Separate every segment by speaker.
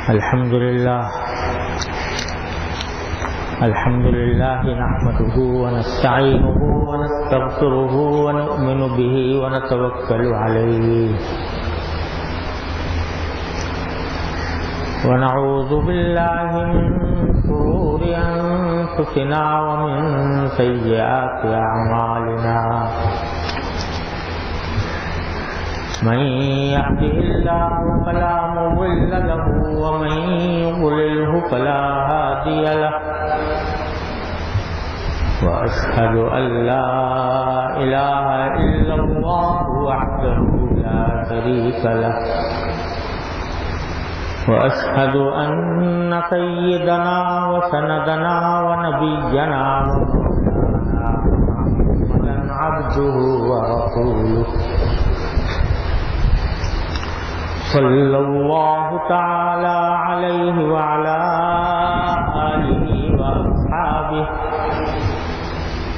Speaker 1: الحمد لله نحمده ونستعينه ونستغفره ونؤمن به ونتوكل عليه ونعوذ بالله من شرور أنفسنا ومن سيئات أعمالنا من يهده الله فلا مضل له ومن يضلله فلا هادي له وأشهد أن لا إله إلا الله وحده لا شريك له وأشهد أن سيدنا وسندنا ونبينا محمدا عبده ورسوله صلى الله تعالى عليه وعلى آله وأصحابه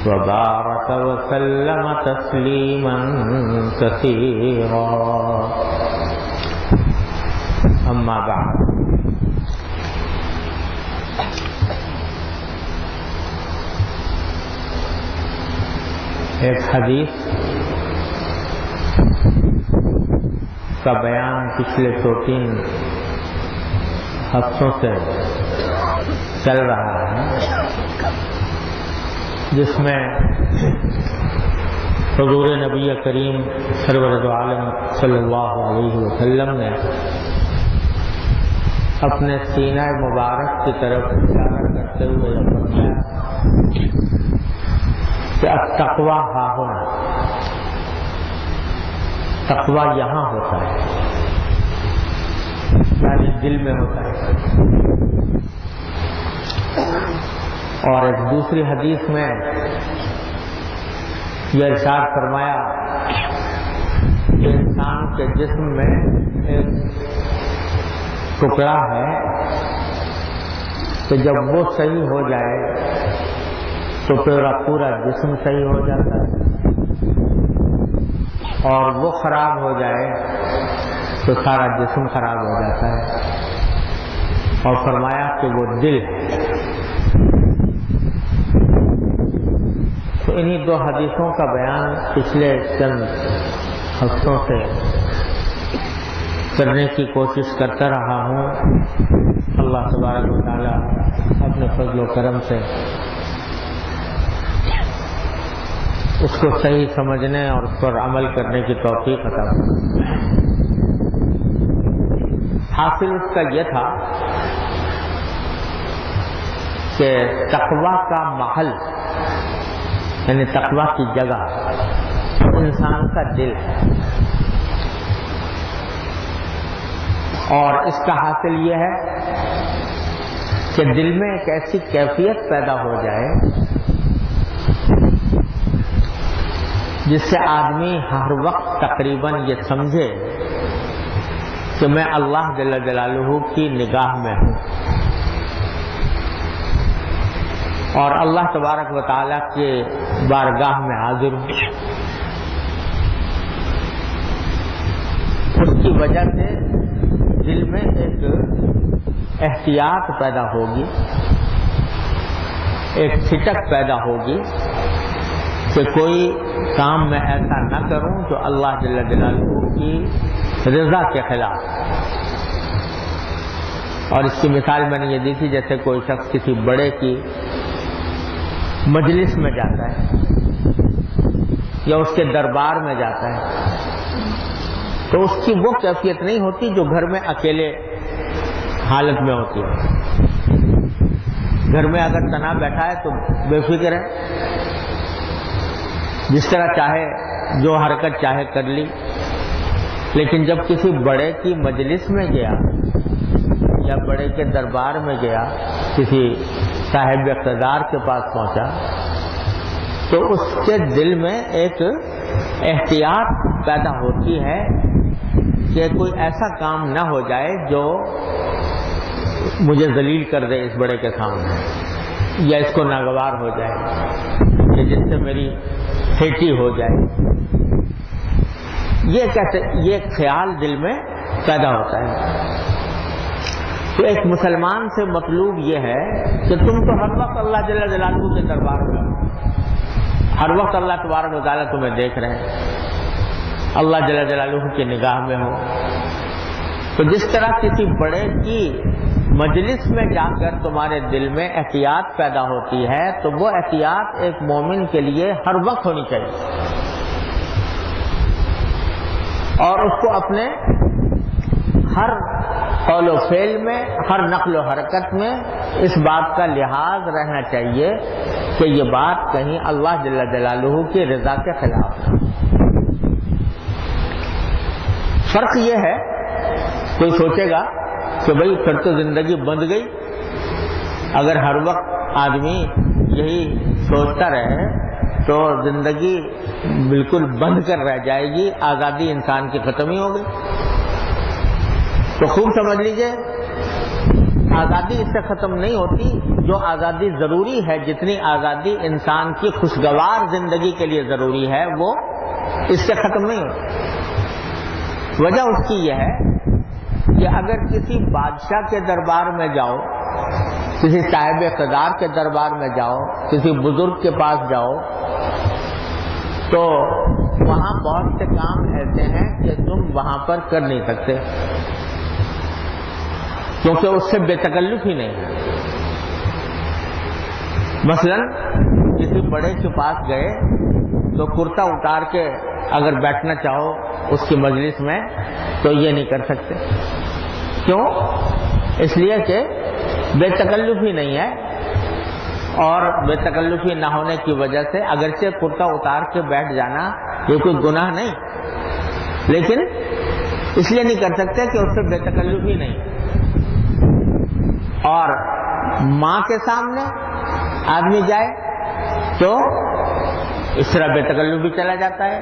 Speaker 1: وبارك وسلم تسليما كثيرا أما بعد ایک حدیث کا بیان پچھلے 2-3 ہفتوں سے چل رہا ہے، جس میں حضور نبی کریم سرور عالم صلی اللہ علیہ وسلم نے اپنے سینہ مبارک کی طرف اشارہ کرتے ہوئے فرمایا کہ التقویٰ ہاں ہونا، تقویٰ یہاں ہوتا ہے، یعنی دل میں ہوتا ہے۔ اور ایک دوسری حدیث میں یہ ارشاد فرمایا کہ انسان کے جسم میں ایک ٹکڑا ہے کہ جب وہ صحیح ہو جائے تو پورا جسم صحیح ہو جاتا ہے، اور وہ خراب ہو جائے تو سارا جسم خراب ہو جاتا ہے۔ اور فرمایا کہ وہ دل ہے۔ تو انہی 2 حدیثوں کا بیان پچھلے چند ہفتوں سے کرنے کی کوشش کرتا رہا ہوں۔ اللہ تبارک و تعالی اپنے فضل و کرم سے اس کو صحیح سمجھنے اور اس پر عمل کرنے کی توفیق عطا فرمائے۔ حاصل اس کا یہ تھا کہ تقویٰ کا محل، یعنی تقویٰ کی جگہ انسان کا دل ہے، اور اس کا حاصل یہ ہے کہ دل میں ایک ایسی کیفیت پیدا ہو جائے جس سے آدمی ہر وقت تقریباً یہ سمجھے کہ میں اللہ جل جلالہ کی نگاہ میں ہوں، اور اللہ تبارک و تعالیٰ کے بارگاہ میں حاضر ہوں۔ اس کی وجہ سے دل میں ایک احتیاط پیدا ہوگی، ایک کھٹک پیدا ہوگی کہ کوئی کام میں ایسا نہ کروں جو اللہ جل جلالہ کی رضا کے خلاف۔ اور اس کی مثال میں نے یہ دی تھی، جیسے کوئی شخص کسی بڑے کی مجلس میں جاتا ہے یا اس کے دربار میں جاتا ہے تو اس کی وہ کیفیت نہیں ہوتی جو گھر میں اکیلے حالت میں ہوتی ہے۔ گھر میں اگر تنہا بیٹھا ہے تو بے فکر ہے، جس طرح چاہے جو حرکت چاہے کر لی۔ لیکن جب کسی بڑے کی مجلس میں گیا یا بڑے کے دربار میں گیا، کسی صاحب اقتدار کے پاس پہنچا، تو اس کے دل میں ایک احتیاط پیدا ہوتی ہے کہ کوئی ایسا کام نہ ہو جائے جو مجھے ذلیل کر دے اس بڑے کے سامنے، یا اس کو ناگوار ہو جائے، کہ جس سے میری پھیٹی ہو جائے۔ یہ خیال دل میں پیدا ہوتا ہے۔ تو ایک مسلمان سے مطلوب یہ ہے کہ تم تو ہر وقت اللہ جل جلالہ کے دربار میں ہو، ہر وقت اللہ تبارک و تعالیٰ تمہیں دیکھ رہے ہیں، اللہ جل جلالہ کی نگاہ میں ہو۔ تو جس طرح کسی بڑے کی مجلس میں جا کر تمہارے دل میں احتیاط پیدا ہوتی ہے، تو وہ احتیاط ایک مومن کے لیے ہر وقت ہونی چاہیے، اور اس کو اپنے ہر قول و فعل میں، ہر نقل و حرکت میں اس بات کا لحاظ رہنا چاہیے کہ یہ بات کہیں اللہ جل جلالہ کی رضا کے خلاف نہ۔ فرق یہ ہے، کوئی سوچے گا کہ بھئی پھر تو زندگی بند گئی، اگر ہر وقت آدمی یہی سوچتا رہے تو زندگی بالکل بند کر رہ جائے گی، آزادی انسان کی ختم ہی ہو گئی۔ تو خوب سمجھ لیجئے، آزادی اس سے ختم نہیں ہوتی، جو آزادی ضروری ہے، جتنی آزادی انسان کی خوشگوار زندگی کے لیے ضروری ہے، وہ اس سے ختم نہیں ہوتی۔ وجہ اس کی یہ ہے کہ اگر کسی بادشاہ کے دربار میں جاؤ، کسی صاحب اقتدار کے دربار میں جاؤ، کسی بزرگ کے پاس جاؤ، تو وہاں بہت سے کام ایسے ہیں کہ تم وہاں پر کر نہیں سکتے، کیونکہ اس سے بے تکلف ہی نہیں ہے۔ مثلا کسی بڑے کے پاس گئے تو کرتا اتار کے اگر بیٹھنا چاہو اس کی مجلس میں تو یہ نہیں کر سکتے، کیوں؟ اس لیے کہ بے تکلف ہی نہیں ہے، اور بے تکلفی نہ ہونے کی وجہ سے اگرچہ کرتا اتار کے بیٹھ جانا یہ کوئی گناہ نہیں، لیکن اس لیے نہیں کر سکتے کہ اس سے بے تکلفی نہیں۔ اور ماں کے سامنے آدمی جائے تو اس طرح بے تکلفی چلا جاتا ہے،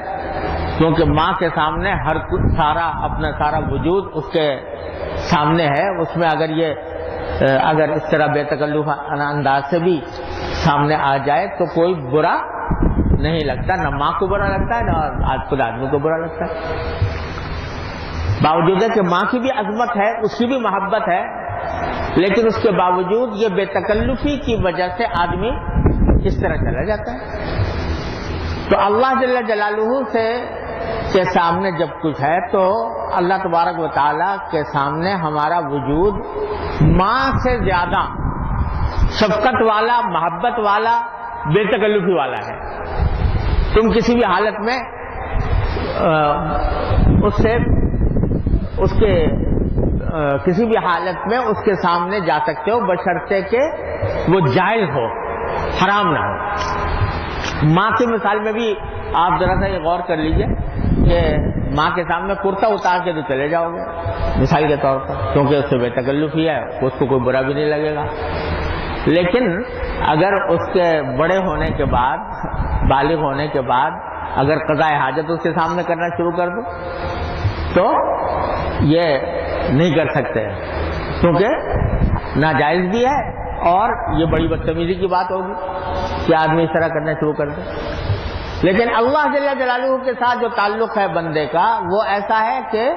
Speaker 1: کیونکہ ماں کے سامنے ہر کچھ اپنا سارا وجود اس کے سامنے ہے، اس میں اگر اس طرح بے تکلف انداز سے بھی سامنے آ جائے تو کوئی برا نہیں لگتا، نہ ماں کو برا لگتا ہے نہ خود آدمی کو برا لگتا ہے۔ باوجود ہے کہ ماں کی بھی عظمت ہے، اس کی بھی محبت ہے، لیکن اس کے باوجود یہ بے تکلفی کی وجہ سے آدمی اس طرح چلا جاتا ہے۔ تو اللہ جل جلالہ کے سامنے جب کچھ ہے تو اللہ تبارک و تعالیٰ کے سامنے ہمارا وجود ماں سے زیادہ شفقت والا، محبت والا، بے تکلفی والا ہے۔ تم کسی بھی حالت میں کسی بھی حالت میں اس کے سامنے جا سکتے ہو، بشرطے کہ وہ جائز ہو، حرام نہ ہو۔ ماں کی مثال میں بھی آپ ذرا سا یہ غور کر لیجئے کہ ماں کے سامنے کرتا اتار کے تو چلے جاؤ گے مثال کے طور پر، کیونکہ اس سے بے تکلفی ہے، اس کو کوئی برا بھی نہیں لگے گا۔ لیکن اگر اس کے بڑے ہونے کے بعد، بالغ ہونے کے بعد اگر قضاء حاجت اس کے سامنے کرنا شروع کر دو تو یہ نہیں کر سکتے، کیونکہ ناجائز بھی ہے اور یہ بڑی بدتمیزی کی بات ہوگی کہ آدمی اس طرح کرنا شروع کر دے۔ لیکن اللہ جل جلالہ کے ساتھ جو تعلق ہے بندے کا، وہ ایسا ہے کہ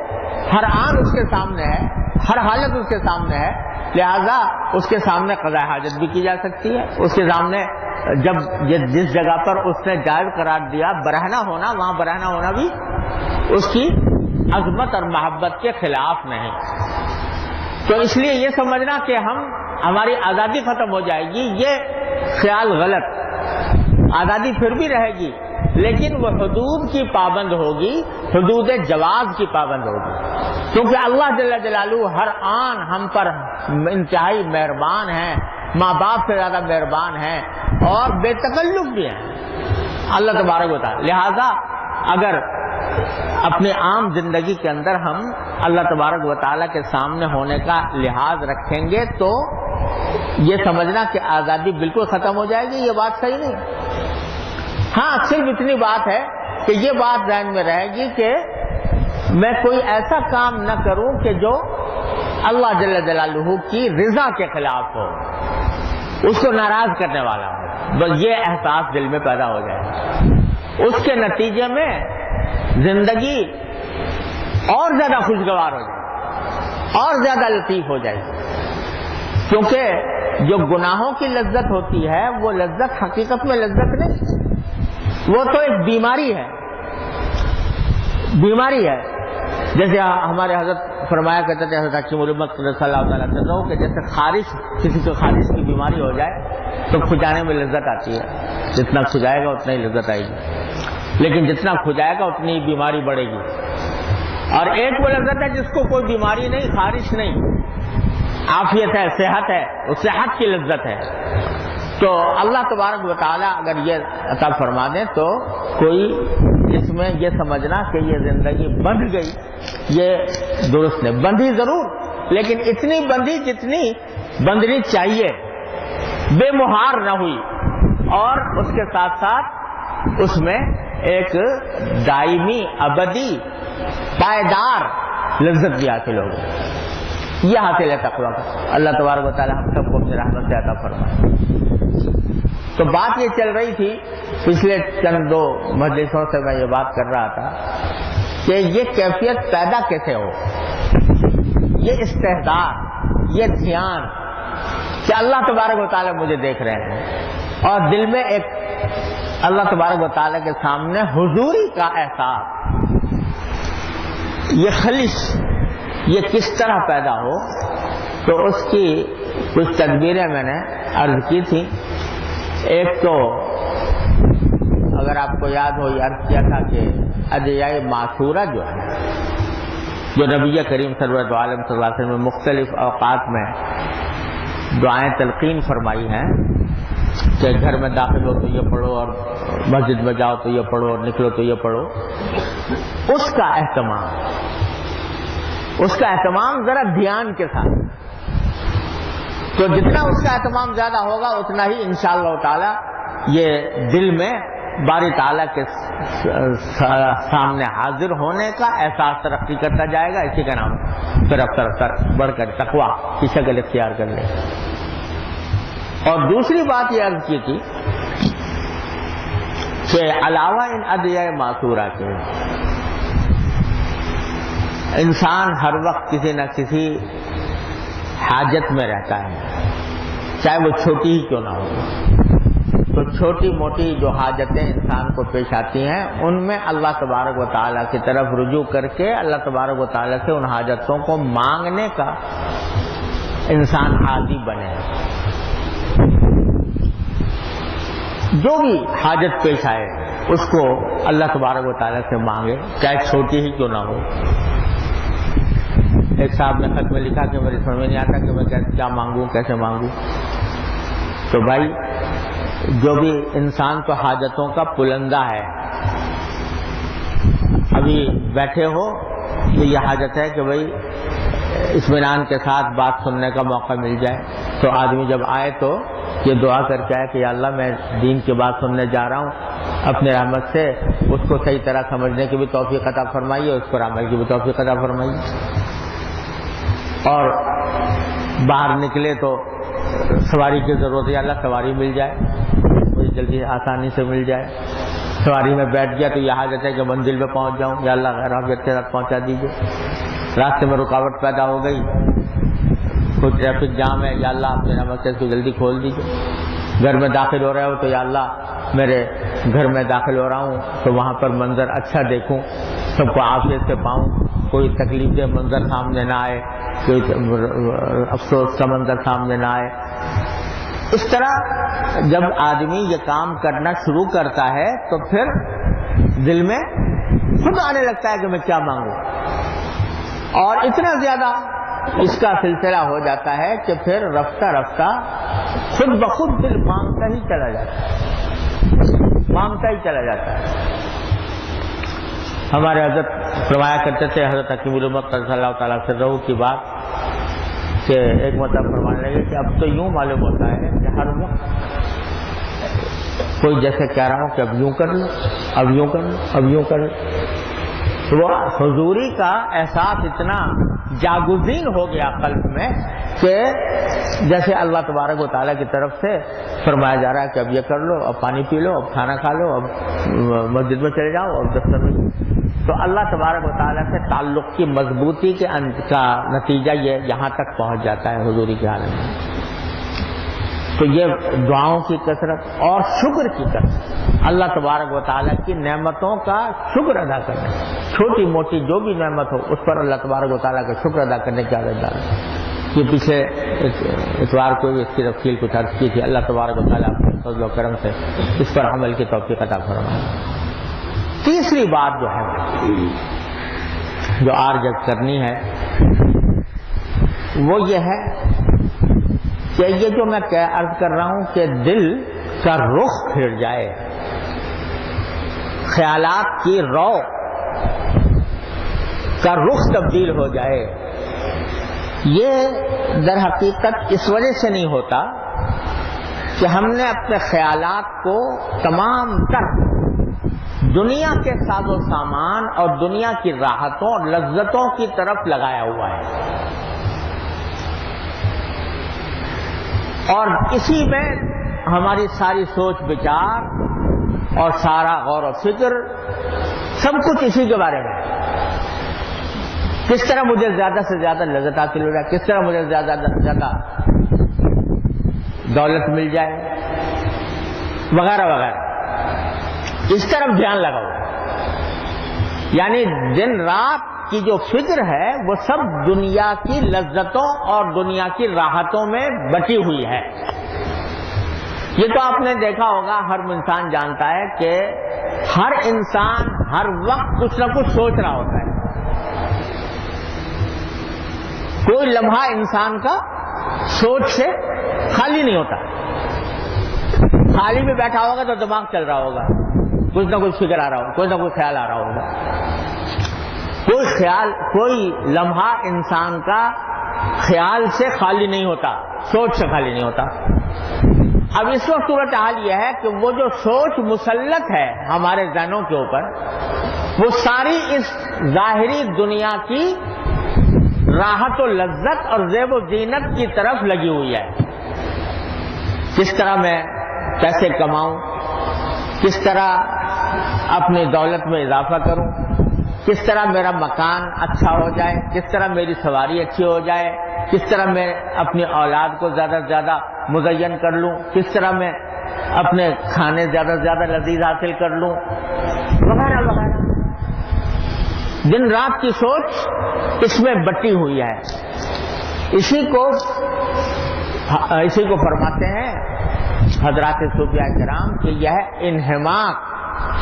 Speaker 1: ہر آن اس کے سامنے ہے، ہر حالت اس کے سامنے ہے، لہذا اس کے سامنے قضاء حاجت بھی کی جا سکتی ہے۔ اس کے سامنے جب جس جگہ پر اس نے جائز قرار دیا برہنہ ہونا، وہاں برہنہ ہونا بھی اس کی عظمت اور محبت کے خلاف نہیں۔ تو اس لیے یہ سمجھنا کہ ہماری آزادی ختم ہو جائے گی، یہ خیال غلط۔ آزادی پھر بھی رہے گی، لیکن وہ حدود کی پابند ہوگی، حدود جواز کی پابند ہوگی، کیونکہ اللہ جل جلالہ ہر آن ہم پر انتہائی مہربان ہیں، ماں باپ سے زیادہ مہربان ہیں اور بے تکلف بھی ہیں اللہ تبارک و تعالی۔ لہذا اگر اپنے عام زندگی کے اندر ہم اللہ تبارک و تعالیٰ کے سامنے ہونے کا لحاظ رکھیں گے تو یہ سمجھنا کہ آزادی بالکل ختم ہو جائے گی، یہ بات صحیح نہیں۔ ہاں صرف اتنی بات ہے کہ یہ بات ذہن میں رہے گی کہ میں کوئی ایسا کام نہ کروں کہ جو اللہ جل جلالہ کی رضا کے خلاف ہو، اس کو ناراض کرنے والا ہو، بس یہ احساس دل میں پیدا ہو جائے، اس کے نتیجے میں زندگی اور زیادہ خوشگوار ہو جائے، اور زیادہ لطیف ہو جائے۔ کیونکہ جو گناہوں کی لذت ہوتی ہے وہ لذت حقیقت میں لذت نہیں، وہ تو ایک بیماری ہے، بیماری ہے۔ جیسے ہمارے حضرت فرمایا کرتے تھے، حضرت حکیم الامت صلی اللہ تعالیٰ عنہ، کہ جیسے خارش، کسی کو خارش کی بیماری ہو جائے تو کھجانے میں لذت آتی ہے، جتنا کھجائے گا اتنا ہی لذت آئے گی، لیکن جتنا کھجائے گا اتنی بیماری بڑھے گی۔ اور ایک وہ لذت ہے جس کو کوئی بیماری نہیں، خارش نہیں، عافیت ہے، صحت ہے، وہ صحت کی لذت ہے۔ تو اللہ تبارک و تعالیٰ اگر یہ عطا فرما دیں تو کوئی اس میں یہ سمجھنا کہ یہ زندگی بندھ گئی، یہ درست نہیں، بندھی ضرور لیکن اتنی بندھی جتنی بندھنی چاہیے، بے مہار نہ ہوئی، اور اس کے ساتھ ساتھ اس میں ایک دائمی ابدی پائیدار لذت بھی حاصل ہوگی۔ یہ حاصل ہے تقویٰ کا۔ اللہ تبارک و تعالیٰ ہم سب کو اپنی رحمت سے عطا فرمائے۔ تو بات یہ چل رہی تھی، پچھلے چند دو مجلسوں سے میں یہ بات کر رہا تھا کہ یہ کیفیت پیدا کیسے ہو، یہ استحضار، یہ دھیان کہ اللہ تبارک و تعالیٰ مجھے دیکھ رہے ہیں، اور دل میں ایک اللہ تبارک و تعالیٰ کے سامنے حضوری کا احساس، یہ خلش، یہ کس طرح پیدا ہو۔ تو اس کی کچھ تدبیریں میں نے عرض کی تھی۔ ایک تو اگر آپ کو یاد ہو، یہ عرض کیا تھا کہ ادعیائے معثورہ جو ہے، جو نبی کریم سرورت عالم صلی اللہ علیہ وسلم نے مختلف اوقات میں دعائیں تلقین فرمائی ہیں کہ گھر میں داخل ہو تو یہ پڑھو، اور مسجد میں جاؤ تو یہ پڑھو، اور نکلو تو یہ پڑھو، اس کا اہتمام ذرا دھیان کے ساتھ، تو جتنا اس کا اہتمام زیادہ ہوگا اتنا ہی انشاءاللہ تعالی یہ دل میں باری تعالیٰ کے سامنے حاضر ہونے کا احساس ترقی کرتا جائے گا۔ اسی کا نام پھر رفتہ بڑھ کر تقویٰ کی شکل اختیار کر لے۔ اور دوسری بات یہ عرض کی تھی کہ علاوہ ان ادعیائے معثورہ کے، انسان ہر وقت کسی نہ کسی حاجت میں رہتا ہے، چاہے وہ چھوٹی ہی کیوں نہ ہو۔ تو چھوٹی موٹی جو حاجتیں انسان کو پیش آتی ہیں، ان میں اللہ تبارک و تعالیٰ کی طرف رجوع کر کے اللہ تبارک و تعالیٰ سے ان حاجتوں کو مانگنے کا انسان عادی بنے۔ جو بھی حاجت پیش آئے اس کو اللہ تبارک و تعالیٰ سے مانگے، چاہے چھوٹی ہی کیوں نہ ہو۔ ایک صاحب نے خط میں لکھا کہ میری سمجھ میں نہیں آتا کہ میں کیا مانگوں، کیسے مانگوں۔ تو بھائی جو بھی انسان تو حاجتوں کا پلندہ ہے، ابھی بیٹھے ہو تو یہ حاجت ہے کہ بھائی اطمینان کے ساتھ بات سننے کا موقع مل جائے، تو آدمی جب آئے تو یہ دعا کر کے آئے کہ یا اللہ میں دین کی بات سننے جا رہا ہوں، اپنے رحمت سے اس کو صحیح طرح سمجھنے کی بھی توفیق عطا فرمائیے، اس پر عمل کی بھی توفیق عطا فرمائیے۔ اور باہر نکلے تو سواری کی ضرورت ہے، اللہ سواری مل جائے، مجھے جلدی آسانی سے مل جائے۔ سواری میں بیٹھ گیا تو یہ حاجت ہے کہ منزل پہ پہنچ جاؤں، یا اللہ غیر حاجت کے ساتھ پہنچا دیجیے۔ راستے میں رکاوٹ پیدا ہو گئی، کوئی ٹریفک جام ہے، یا اللہ اپنے رحمت سے اس کو جلدی کھول دیجیے۔ گھر میں داخل ہو رہے ہو تو یا اللہ میرے گھر میں داخل ہو رہا ہوں تو وہاں پر منظر اچھا دیکھوں، سب کو عافیت سے پاؤں، کوئی تکلیف دہ منظر سامنے نہ آئے، کوئی افسوس کا منظر سامنے نہ آئے۔ اس طرح جب آدمی یہ کام کرنا شروع کرتا ہے تو پھر دل میں خود آنے لگتا ہے کہ میں کیا مانگوں، اور اتنا زیادہ اس کا سلسلہ ہو جاتا ہے کہ پھر رفتہ رفتہ خود بخود دل مانگتا ہی چلا جاتا ہے۔ ہمارے حضرت فرمایا کرتے تھے، حضرت حکیم الامت صلی اللہ تعالیٰ عنہ کی بات، کہ ایک مطلب فرمانے لگے کہ اب تو یوں معلوم ہوتا ہے کہ ہر وقت کوئی جیسے کہہ رہا ہوں کہ اب یوں کر لو، اب یوں کر لو، اب یوں کر لو۔ تو وہ حضوری کا احساس اتنا جاگزین ہو گیا قلب میں کہ جیسے اللہ تبارک و تعالیٰ کی طرف سے فرمایا جا رہا ہے کہ اب یہ کر لو، اب پانی پی لو، اب کھانا کھا لو، اب مسجد میں چلے جاؤ، اب دفتر میں۔ تو اللہ تبارک و تعالیٰ سے تعلق کی مضبوطی کا نتیجہ یہ یہاں تک پہنچ جاتا ہے حضوری کے حالت میں۔ تو یہ دعاؤں کی کثرت اور شکر کی کثرت، اللہ تبارک و تعالیٰ کی نعمتوں کا شکر ادا کرنا، چھوٹی موٹی جو بھی نعمت ہو اس پر اللہ تبارک و تعالیٰ کا شکر ادا کرنے کی عادت ڈالیں۔ یہ پیچھے اتوار کو بھی اس کی تفصیل کچھ عرض کی تھی، اللہ تبارک و تعالیٰ اپنے فضل و کرم سے اس پر عمل کی توفیق عطا فرمائے۔ تیسری بات جو ہے جو عرض کرنی ہے وہ یہ ہے کہ یہ جو میں عرض کر رہا ہوں کہ دل کا رخ پھر جائے، خیالات کی رو کا رخ تبدیل ہو جائے، یہ در حقیقت اس وجہ سے نہیں ہوتا کہ ہم نے اپنے خیالات کو تمام تر دنیا کے ساز و سامان اور دنیا کی راحتوں اور لذتوں کی طرف لگایا ہوا ہے، اور اسی میں ہماری ساری سوچ بچار اور سارا غور و فکر سب کچھ اسی کے بارے میں، کس طرح مجھے زیادہ سے زیادہ لذت حاصل ہو جائے، کس طرح مجھے زیادہ سے زیادہ دولت مل جائے وغیرہ وغیرہ، اس طرف دھیان لگاؤ۔ یعنی دن رات کی جو فکر ہے وہ سب دنیا کی لذتوں اور دنیا کی راحتوں میں بٹی ہوئی ہے۔ یہ تو آپ نے دیکھا ہوگا، ہر انسان جانتا ہے کہ ہر انسان ہر وقت کچھ نہ کچھ سوچ رہا ہوتا ہے، کوئی لمحہ انسان کا سوچ سے خالی نہیں ہوتا، خالی بھی بیٹھا ہوگا تو دماغ چل رہا ہوگا، کچھ نہ کچھ فکر آ رہا ہوگا، کوئی نہ کوئی خیال آ رہا ہوگا، کوئی لمحہ انسان کا خیال سے خالی نہیں ہوتا، سوچ سے خالی نہیں ہوتا۔ اب اس وقت صورتحال یہ ہے کہ وہ جو سوچ مسلط ہے ہمارے ذہنوں کے اوپر، وہ ساری اس ظاہری دنیا کی راحت و لذت اور زیب و زینت کی طرف لگی ہوئی ہے۔ کس طرح میں پیسے کماؤں، کس طرح اپنی دولت میں اضافہ کروں، کس طرح میرا مکان اچھا ہو جائے، کس طرح میری سواری اچھی ہو جائے، کس طرح میں اپنی اولاد کو زیادہ سے زیادہ مزین کر لوں، کس طرح میں اپنے کھانے زیادہ سے زیادہ لذیذ حاصل کر لوں، وغیرہ وغیرہ۔ دن رات کی سوچ اس میں بٹی ہوئی ہے۔ اسی کو فرماتے ہیں حضرات صوفیاء کرام کہ یہ ہے انہماک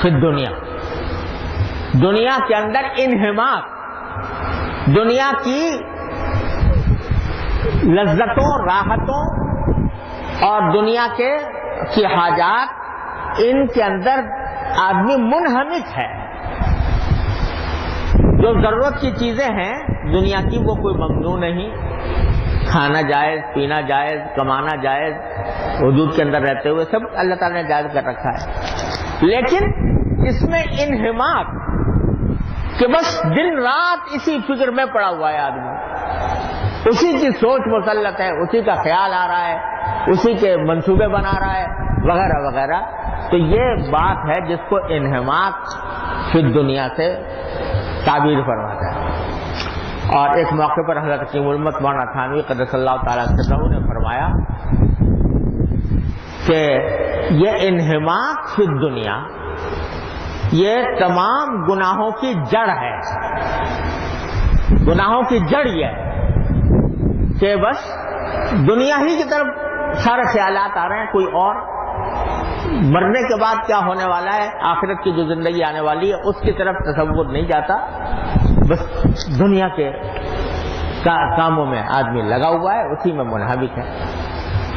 Speaker 1: فی الدنیا، دنیا کے اندر انہماک، دنیا کی لذتوں راحتوں اور دنیا کی حاجات، ان کے اندر آدمی منہمک ہے۔ جو ضرورت کی چیزیں ہیں دنیا کی وہ کوئی ممنوع نہیں، کھانا جائز، پینا جائز، کمانا جائز، حدود کے اندر رہتے ہوئے سب اللہ تعالیٰ نے جائز کر رکھا ہے، لیکن اس میں انہماک کہ بس دن رات اسی فکر میں پڑا ہوا ہے آدمی، اسی کی سوچ مسلط ہے، اسی کا خیال آ رہا ہے، اسی کے منصوبے بنا رہا ہے وغیرہ وغیرہ۔ تو یہ بات ہے جس کو انہماک فی الدنیا سے تعبیر فرماتا ہے۔ اور ایک موقع پر حضرت حکیم الامت مولانا تھانوی قدس اللہ تعالیٰ سرہ نے فرمایا کہ یہ انہماک فی الدنیا یہ تمام گناہوں کی جڑ ہے، گناہوں کی جڑ یہ ہے کہ بس دنیا ہی کی طرف سارے خیالات آ رہے ہیں، کوئی اور مرنے کے بعد کیا ہونے والا ہے، آخرت کی جو زندگی آنے والی ہے اس کی طرف تصور نہیں جاتا، بس دنیا کے کاموں میں آدمی لگا ہوا ہے، اسی میں منہمک ہے۔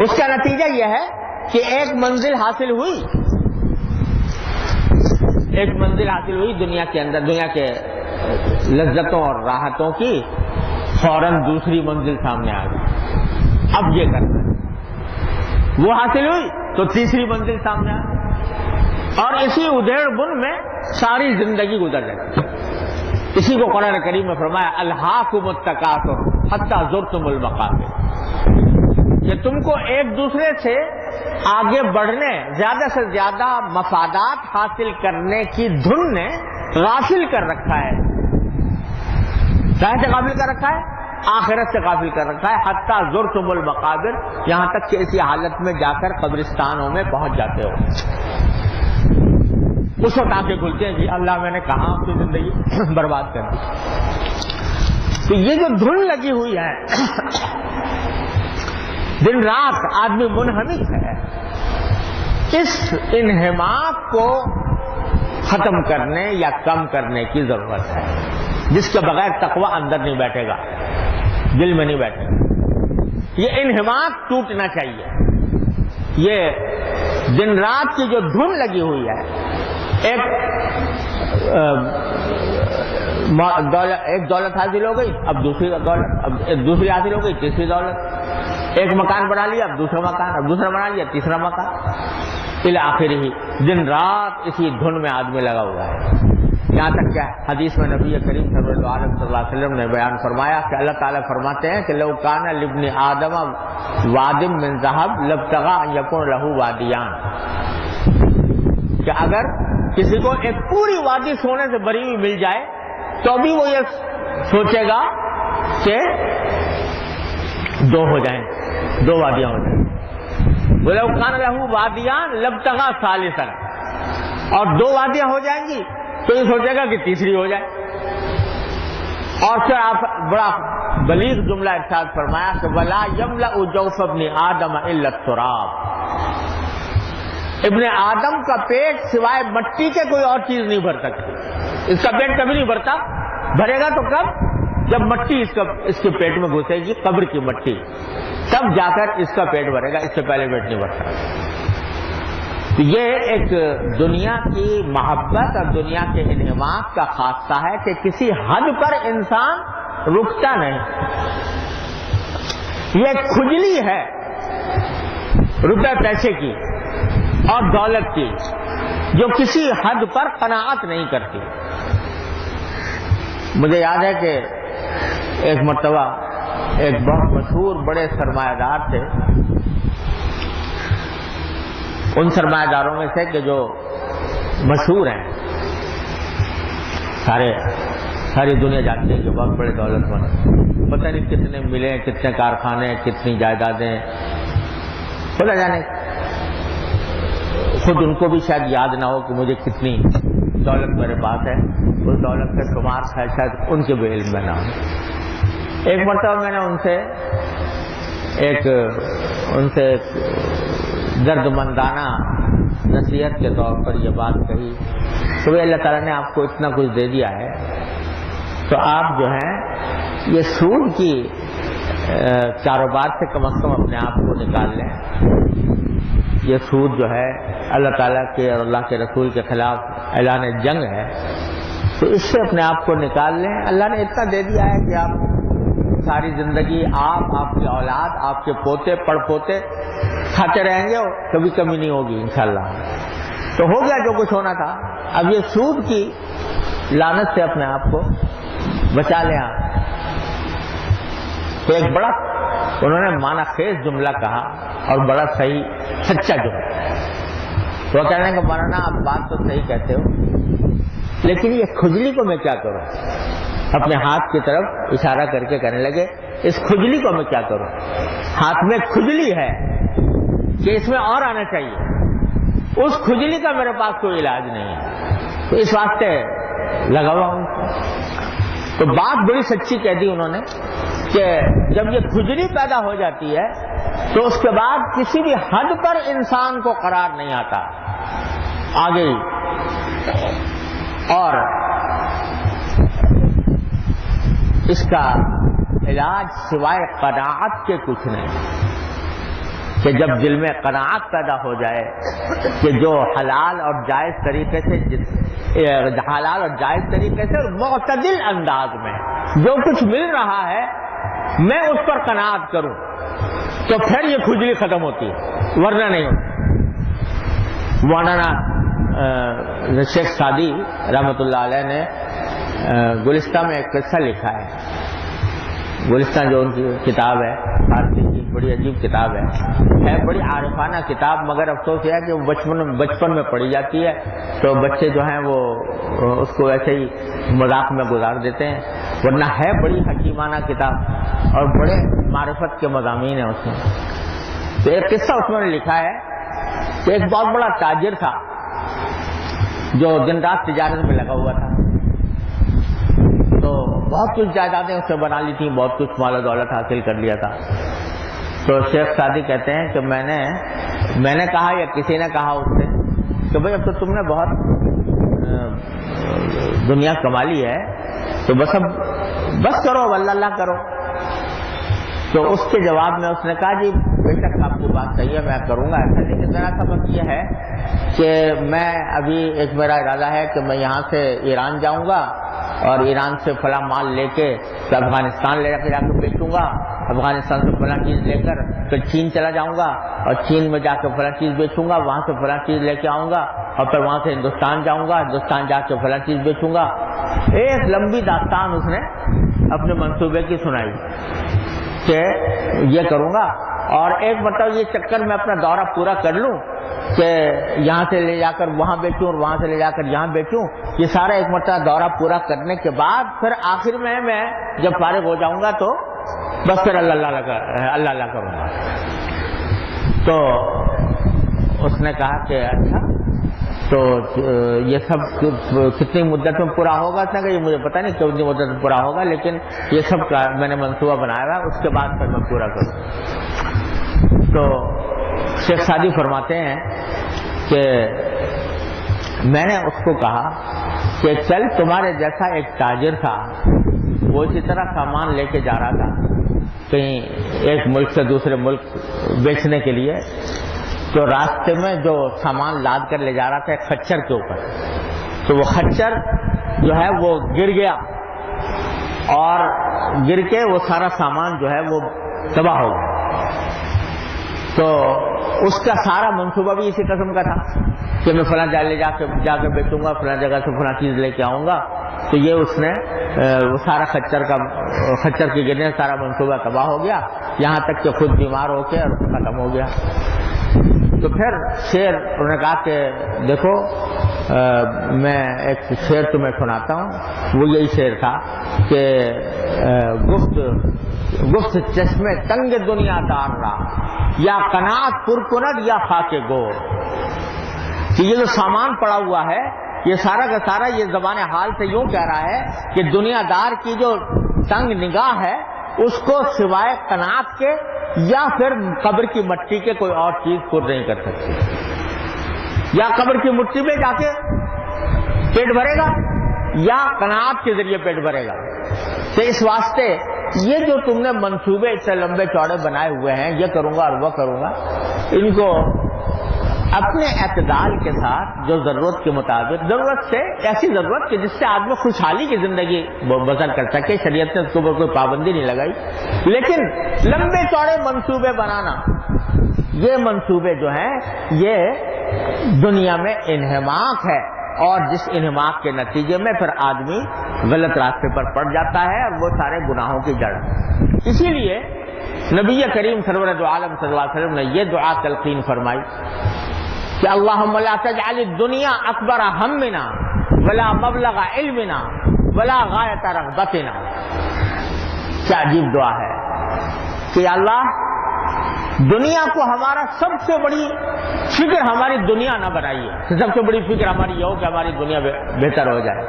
Speaker 1: اس کا نتیجہ یہ ہے کہ ایک منزل حاصل ہوئی دنیا کے اندر، دنیا کے لذتوں اور راحتوں کی، فوراً دوسری منزل سامنے آ گئی، اب یہ کرنا ہے، وہ حاصل ہوئی تو تیسری منزل سامنے آ گئی، اور اسی ادھیڑ بن میں ساری زندگی گزر جاتی ہے۔ اسی کو قرآن کریم میں فرمایا الہاکم التکاثر حتی زرتم المقابر، کہ تم کو ایک دوسرے سے آگے بڑھنے، زیادہ سے زیادہ مفادات حاصل کرنے کی دھن نے غافل کر رکھا ہے۔ کہاں سے غافل کر رکھا ہے آخرت سے غافل کر رکھا ہے. حتیٰ زرتم المقابر، یہاں تک کہ اسی حالت میں جا کر قبرستانوں میں پہنچ جاتے ہو. اس وقت آنکھیں کھلتی ہیں کہ اللہ میں نے کہاں اپنی زندگی برباد کر دی. تو یہ جو دھن لگی ہوئی ہے، دن رات آدمی منہمک ہے، اس انہماک کو ختم کرنے یا کم کرنے کی ضرورت ہے، جس کے بغیر تقویٰ اندر نہیں بیٹھے گا، دل میں نہیں بیٹھے گا. یہ انہماک ٹوٹنا چاہیے. یہ دن رات کی جو دھن لگی ہوئی ہے، ایک دولت حاصل ہو گئی، اب دوسری دولت، اب دوسری حاصل ہو گئی، تیسری دولت، ایک مکان بنا لیا، اب دوسرا مکان، اب دوسرا بنا لیا، تیسرا مکان، الی آخرہ. دن رات اسی دھن میں آدمی لگا ہوا ہے. یہاں تک کیا حدیث میں نبی کریم صلی اللہ علیہ وسلم نے بیان فرمایا کہ اللہ تعالیٰ فرماتے ہیں کہ لو کان لابن آدم واد من ذهب لابتغى ان يكون له وادیان، کہ اگر کسی کو ایک پوری وادی سونے سے بھری ہوئی مل جائے تو بھی وہ یہ سوچے گا کہ دو ہو جائیں، دو وادیاں ہو جائیں. وَلَوْ كَانَ لَهُ وَادِيَانْ لَابْتَغَىٰ ثَالِثًا، اور دو وادیاں ہو جائیں گی تو یہ سوچے گا کہ تیسری ہو جائے. اور پھر آپ بڑا بلیغ جملہ ارشاد فرمایا کہ وَلَا يَمْلَأُ جَوْفَ ابْنِ آدَمَ إِلَّا التُّرَابُ، ابن آدم کا پیٹ سوائے مٹی کے کوئی اور چیز نہیں بھر سکتی. اس کا پیٹ کبھی نہیں بھرتا. بھرے گا تو کب؟ جب مٹی اس کے پیٹ میں گھسے گی، قبر کی مٹی، تب جا کر اس کا پیٹ بھرے گا، اس سے پہلے پیٹ نہیں بھرتا. تو یہ ایک دنیا کی محبت اور دنیا کے انہماک کا خاصہ ہے کہ کسی حد پر انسان رکتا نہیں. یہ ایک کھجلی ہے روپے پیسے کی اور دولت کی، جو کسی حد پر قناعت نہیں کرتی. مجھے یاد ہے کہ ایک مرتبہ ایک بہت مشہور بڑے سرمایہ دار تھے. ان سرمایہ داروں میں سے کہ جو مشہور ہیں، ساری دنیا جانتی ہے کہ بہت بڑے دولت مند، پتہ نہیں کتنے ملے، کتنے کارخانے، کتنی جائیدادیں، پتہ جانے خود ان کو بھی شاید یاد نہ ہو کہ مجھے کتنی دولت میرے پاس ہے. اس دولت کا شمار شاید ان کے بھی علم میں نہ ہو. ایک مرتبہ میں نے ان سے درد مندانہ نصیحت کے طور پر یہ بات کہی کہ بھئی اللہ تعالیٰ نے آپ کو اتنا کچھ دے دیا ہے تو آپ جو ہیں یہ سود کی کاروبار سے کم از کم اپنے آپ کو نکال لیں. یہ سود جو ہے اللہ تعالیٰ کے اور اللہ کے رسول کے خلاف اعلان جنگ ہے، تو اس سے اپنے آپ کو نکال لیں. اللہ نے اتنا دے دیا ہے کہ آپ ساری زندگی آپ کی اولاد، آپ کے پوتے پڑ پوتے کھاتے رہیں گے اور کبھی کمی نہیں ہوگی انشاءاللہ. تو ہو گیا جو کچھ ہونا تھا. اب یہ سود کی لعنت سے اپنے آپ کو بچا لیں آپ. تو ایک بڑا انہوں نے معنی خیز جملہ کہا اور بڑا صحیح سچا جملہ. تو وہ کہنے کہ مولانا آپ بات تو صحیح کہتے ہو، لیکن یہ کھجلی کو میں کیا کروں؟ اپنے ہاتھ کی طرف اشارہ کر کے کہنے لگے اس کھجلی کو میں کیا کروں؟ ہاتھ میں کھجلی ہے کہ اس میں اور آنا چاہیے، اس کھجلی کا میرے پاس کوئی علاج نہیں ہے، تو اس واسطے لگا ہوا ہوں. تو بات بڑی سچی کہہ دی انہوں نے کہ جب یہ کھجلی پیدا ہو جاتی ہے تو اس کے بعد کسی بھی حد پر انسان کو قرار نہیں آتا آگے. اور اس کا علاج سوائے قناعت کے کچھ نہیں، کہ جب دل میں قناعت پیدا ہو جائے کہ جو حلال اور جائز طریقے سے اور معتدل انداز میں جو کچھ مل رہا ہے میں اس پر قناعت کروں، تو پھر یہ کھجلی ختم ہوتی ہے، ورنہ نہیں ہوتی. مولانا شیخ سعدی رحمۃ اللہ علیہ نے گلستہ میں ایک قصہ لکھا ہے. گلستہ جو ان کی کتاب ہے فارسی کی، بڑی عجیب کتاب ہے بڑی عارفانہ کتاب، مگر افسوس یہ ہے کہ بچپن میں پڑھی جاتی ہے تو بچے جو ہیں وہ اس کو ایسے ہی مذاق میں گزار دیتے ہیں، ورنہ ہے بڑی حکیمانہ کتاب. اور بڑے معرفت کے مضامین ہیں اس میں. تو ایک قصہ اس میں لکھا ہے کہ ایک بہت بڑا تاجر تھا جو دن رات تجارت میں لگا ہوا تھا. تو بہت کچھ جائیدادیں اس نے بنا لی تھیں, بہت کچھ مال و دولت حاصل کر لیا تھا. تو شیخ سعدی کہتے ہیں کہ میں نے کہا یا کسی نے کہا اس سے کہ بھئی اب تو تم نے بہت دنیا کما لی ہے, تو بس کرو, اللہ اللہ کرو. تو اس کے جواب میں اس نے کہا جی بے شک آپ کی بات صحیح ہے, میں کروں گا ایسا, لیکن ذرا سا بات یہ ہے کہ میں ابھی ایک میرا ارادہ ہے کہ میں یہاں سے ایران جاؤں گا اور ایران سے فلاں مال لے کے افغانستان لے کے جا کے بیچوں گا, افغانستان سے فلاں چیز لے کر پھر چین چلا جاؤں گا اور چین میں جا کے فلاں چیز بیچوں گا, وہاں سے فلاں چیز لے کے آؤں گا اور پھر وہاں سے ہندوستان جاؤں گا, ہندوستان جا کے فلاں چیز بیچوں گا. ایک لمبی داستان اس نے اپنے منصوبے کی سنائی کہ یہ کروں گا, اور ایک مرتبہ یہ چکر میں اپنا دورہ پورا کر لوں کہ یہاں سے لے جا کر وہاں بیچوں اور وہاں سے لے جا کر یہاں بیچوں. یہ سارا ایک مرتبہ دورہ پورا کرنے کے بعد پھر آخر میں جب فارغ ہو جاؤں گا تو بس پھر اللہ اللہ کروں گا. تو اس نے کہا کہ اچھا تو یہ سب کتنی مدت میں پورا ہوگا؟ اس نے کہا یہ مجھے پتہ نہیں کتنی مدت میں پورا ہوگا, لیکن یہ سب کا میں نے منصوبہ بنایا ہوا, اس کے بعد پھر میں پورا کروں. تو شیخ سعدی فرماتے ہیں کہ میں نے اس کو کہا کہ چل, تمہارے جیسا ایک تاجر تھا, وہ اسی طرح سامان لے کے جا رہا تھا کہیں ایک ملک سے دوسرے ملک بیچنے کے لیے. تو راستے میں جو سامان لاد کر لے جا رہا تھا ایک خچر کے اوپر, تو وہ خچر جو ہے وہ گر گیا اور گر کے وہ سارا سامان جو ہے وہ تباہ ہو گیا. تو اس کا سارا منصوبہ بھی اسی قسم کا تھا کہ میں فلاں جا کے بیچوں گا, فلاں جگہ سے فلاں چیز لے کے آؤں گا. تو یہ اس نے وہ سارا خچر کے گرنے سارا منصوبہ تباہ ہو گیا, یہاں تک کہ خود بیمار ہو کے اور ختم ہو گیا. تو پھر شعر انہوں نے کہا کہ دیکھو میں ایک شعر تمہیں سناتا ہوں. وہ یہی شعر تھا کہ گفت چشمے تنگ دنیا دار رہا, یا قناعت پرکنر یا خاک گور. کہ یہ جو سامان پڑا ہوا ہے یہ سارا کا سارا یہ زبان حال سے یوں کہہ رہا ہے کہ دنیا دار کی جو تنگ نگاہ ہے اس کو سوائے قناعت کے یا پھر قبر کی مٹی کے کوئی اور چیز پر نہیں کر سکتی. یا قبر کی مٹی میں جا کے پیٹ بھرے گا یا قناعت کے ذریعے پیٹ بھرے گا. تو اس واسطے یہ جو تم نے منصوبے اتنے لمبے چوڑے بنائے ہوئے ہیں, یہ کروں گا اور وہ کروں گا, ان کو اپنے اعتدال کے ساتھ جو ضرورت کے مطابق, ضرورت سے ایسی ضرورت کہ جس سے آدمی خوشحالی کی زندگی بسر کر سکے, شریعت نے اس کے اوپر کوئی پابندی نہیں لگائی, لیکن لمبے چوڑے منصوبے بنانا, یہ منصوبے جو ہیں یہ دنیا میں انہماک ہے, اور جس انہماک کے نتیجے میں پھر آدمی غلط راستے پر پڑ جاتا ہے اور وہ سارے گناہوں کی جڑ. اسی لیے نبی کریم سرور دو عالم صلی اللہ علیہ وسلم نے یہ دعا تلقین فرمائی کہ اللہم لا تجعل الدنیا اکبر ہمنا ولا مبلغ علمنا ولا غایت رغبتنا. کیا عجیب دعا ہے کہ اللہ دنیا کو ہمارا سب سے بڑی فکر ہماری دنیا نہ بنائیے, سب سے بڑی فکر ہماری یہ ہو کہ ہماری دنیا بہتر ہو جائے.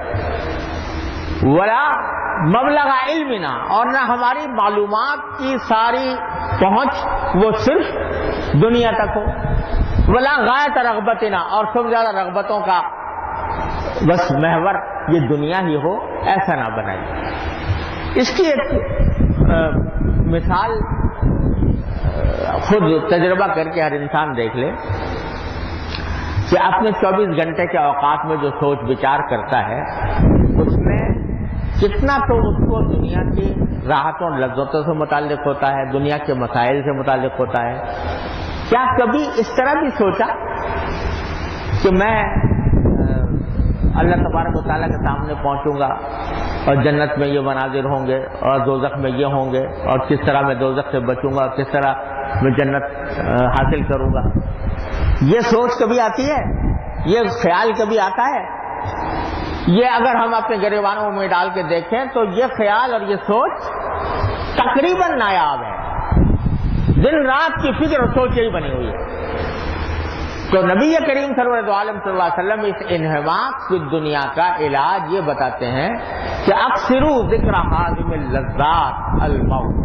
Speaker 1: ولا مبلغ علمنا, اور نہ ہماری معلومات کی ساری پہنچ وہ صرف دنیا تک ہو. ولا غایت رغبتنا, اور سب سے زیادہ رغبتوں کا بس محور یہ دنیا ہی ہو, ایسا نہ بنائیے. اس کی ایک مثال خود تجربہ کر کے ہر انسان دیکھ لے کہ اپنے 24 گھنٹے کے اوقات میں جو سوچ بچار کرتا ہے اس میں کتنا تو اس کو دنیا کی راحتوں لذتوں سے متعلق ہوتا ہے, دنیا کے مسائل سے متعلق ہوتا ہے. کیا کبھی اس طرح بھی سوچا کہ میں اللہ تبارک و تعالیٰ کے سامنے پہنچوں گا اور جنت میں یہ مناظر ہوں گے اور دوزخ میں یہ ہوں گے, اور کس طرح میں دوزخ سے بچوں گا اور کس طرح میں جنت حاصل کروں گا. یہ سوچ کبھی آتی ہے, یہ خیال کبھی آتا ہے؟ یہ اگر ہم اپنے گریبانوں میں ڈال کے دیکھیں تو یہ خیال اور یہ سوچ تقریباً نایاب ہے، دن رات کی فکر اور سوچ یہی بنی ہوئی ہے۔ تو نبی کریم سرور دو عالم صلی اللہ علیہ وسلم اس انہماک فی دنیا کا علاج یہ بتاتے ہیں کہ اکثروا ذکر حازم اللذات الموت،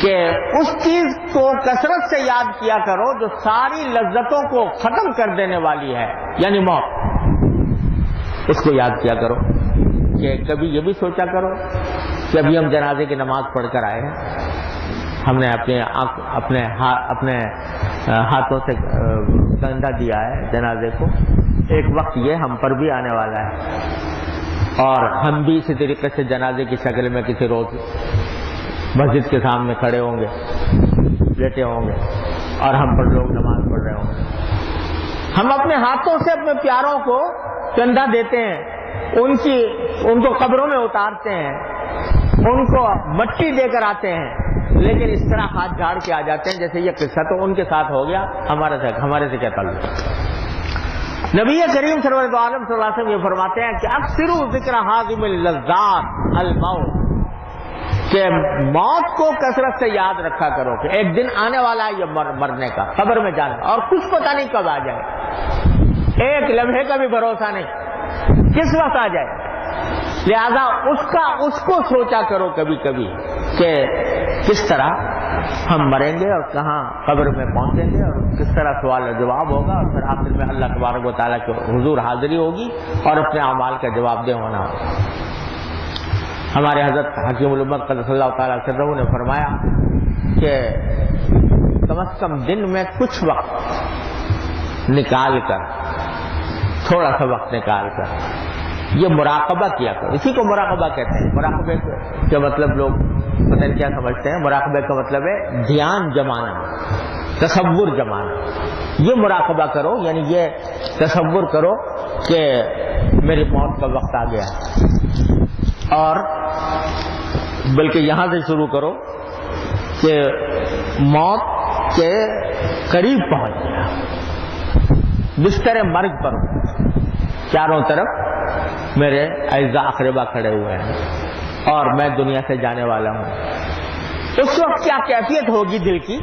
Speaker 1: کہ اس چیز کو کثرت سے یاد کیا کرو جو ساری لذتوں کو ختم کر دینے والی ہے، یعنی موت۔ اس کو یاد کیا کرو کہ کبھی یہ بھی سوچا کرو کہ ابھی ہم جنازے کی نماز پڑھ کر آئے ہیں، ہم نے اپنے ہاتھوں سے کندھا دیا ہے جنازے کو، ایک وقت یہ ہم پر بھی آنے والا ہے، اور ہم بھی اسی طریقے سے جنازے کی شکل میں کسی روز مسجد کے سامنے کھڑے ہوں گے، لیٹے ہوں گے، اور ہم پر لوگ نماز پڑھ رہے ہوں گے۔ ہم اپنے ہاتھوں سے اپنے پیاروں کو کندھا دیتے ہیں، ان کو قبروں میں اتارتے ہیں، ان کو مٹی دے کر آتے ہیں، لیکن اس طرح ہاتھ جھاڑ کے آ جاتے ہیں جیسے یہ قصہ تو ان کے ساتھ ہو گیا، ہمارے سے کیا تعلق۔ نبی کریم سرور دو عالم صلی اللہ علیہ وسلم یہ فرماتے ہیں کہ اکثروا ذکر حازم اللذات الموت، کہ موت کو کثرت سے یاد رکھا کرو کہ ایک دن آنے والا ہے یہ مرنے کا، قبر میں جانے کا، اور کچھ پتہ نہیں کب آ جائے، ایک لمحے کا بھی بھروسہ نہیں کس وقت آ جائے، لہذا اس کو سوچا کرو کبھی کبھی کہ کس طرح ہم مریں گے اور کہاں قبر میں پہنچیں گے، اور کس طرح سوال و جواب ہوگا، اور پھر آخر میں اللہ تبارک و تعالیٰ کے حضور حاضری ہوگی اور اپنے اعمال کا جواب دہ ہونا ہوگا۔ ہمارے حضرت حکیم الامت قدس اللہ تعالیٰ سرہ نے فرمایا کہ کم از کم دن میں کچھ وقت نکال کر، تھوڑا سا وقت نکال کر یہ مراقبہ کیا کرو۔ اسی کو مراقبہ کہتے ہیں۔ مراقبے کا مطلب لوگ پتہ نہیں کیا سمجھتے ہیں، مراقبے کا مطلب ہے دھیان جمانا، تصور جمانا۔ یہ مراقبہ کرو، یعنی یہ تصور کرو کہ میری موت کا وقت آ گیا، اور بلکہ یہاں سے شروع کرو کہ موت کے قریب پہنچ گیا، بستر مرگ پر چاروں طرف میرے اعزاء اقربا کھڑے ہوئے ہیں اور میں دنیا سے جانے والا ہوں۔ اس وقت کیا کیفیت ہوگی دل کی؟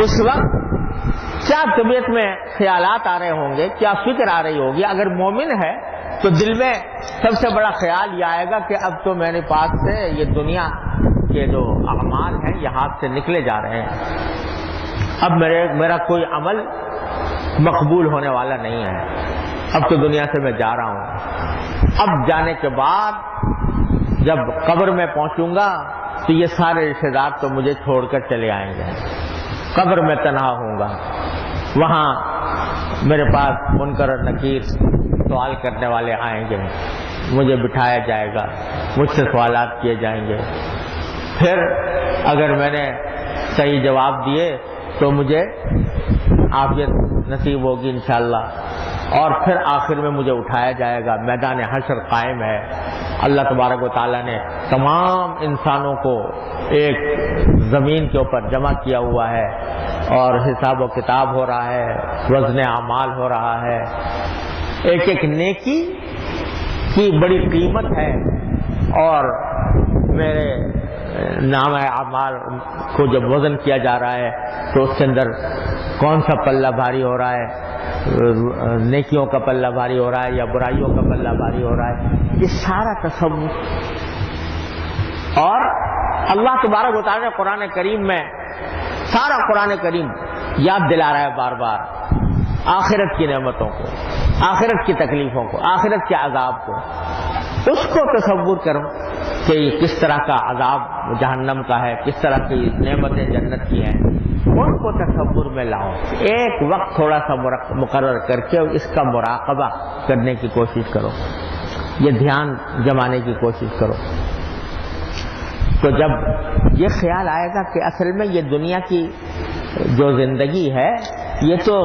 Speaker 1: اس وقت کیا طبیعت میں خیالات آ رہے ہوں گے، کیا فکر آ رہی ہوگی؟ اگر مومن ہے تو دل میں سب سے بڑا خیال یہ آئے گا کہ اب تو میرے پاس سے یہ دنیا کے جو اعمال ہیں یہ ہاتھ سے نکلے جا رہے ہیں، اب میرا کوئی عمل مقبول ہونے والا نہیں ہے، اب تو دنیا سے میں جا رہا ہوں۔ اب جانے کے بعد جب قبر میں پہنچوں گا تو یہ سارے رشتے دار تو مجھے چھوڑ کر چلے آئیں گے، قبر میں تنہا ہوں گا، وہاں میرے پاس منکر اور نکیر سوال کرنے والے آئیں گے، مجھے بٹھایا جائے گا، مجھ سے سوالات کیے جائیں گے، پھر اگر میں نے صحیح جواب دیے تو مجھے عافیت نصیب ہوگی انشاءاللہ، اور پھر آخر میں مجھے اٹھایا جائے گا، میدان حشر قائم ہے، اللہ تبارک و تعالیٰ نے تمام انسانوں کو ایک زمین کے اوپر جمع کیا ہوا ہے، اور حساب و کتاب ہو رہا ہے، وزن اعمال ہو رہا ہے، ایک ایک نیکی کی بڑی قیمت ہے، اور میرے نام اعمال کو جب وزن کیا جا رہا ہے تو اس کے اندر کون سا پلہ بھاری ہو رہا ہے، نیکیوں کا پلہ بھاری ہو رہا ہے یا برائیوں کا پلہ بھاری ہو رہا ہے، یہ سارا تصور۔ اور اللہ تبارک و تعالیٰ نے قرآن کریم میں سارا قرآن کریم یاد دلا رہا ہے بار بار آخرت کی نعمتوں کو، آخرت کی تکلیفوں کو، آخرت کے عذاب کو۔ اس کو تصور کرو کہ یہ کس طرح کا عذاب جہنم کا ہے، کس طرح کی نعمتیں جنت کی ہیں، ان کو تصور میں لاؤ، ایک وقت تھوڑا سا مقرر کر کے اس کا مراقبہ کرنے کی کوشش کرو، یہ دھیان جمانے کی کوشش کرو۔ تو جب یہ خیال آئے گا کہ اصل میں یہ دنیا کی جو زندگی ہے یہ تو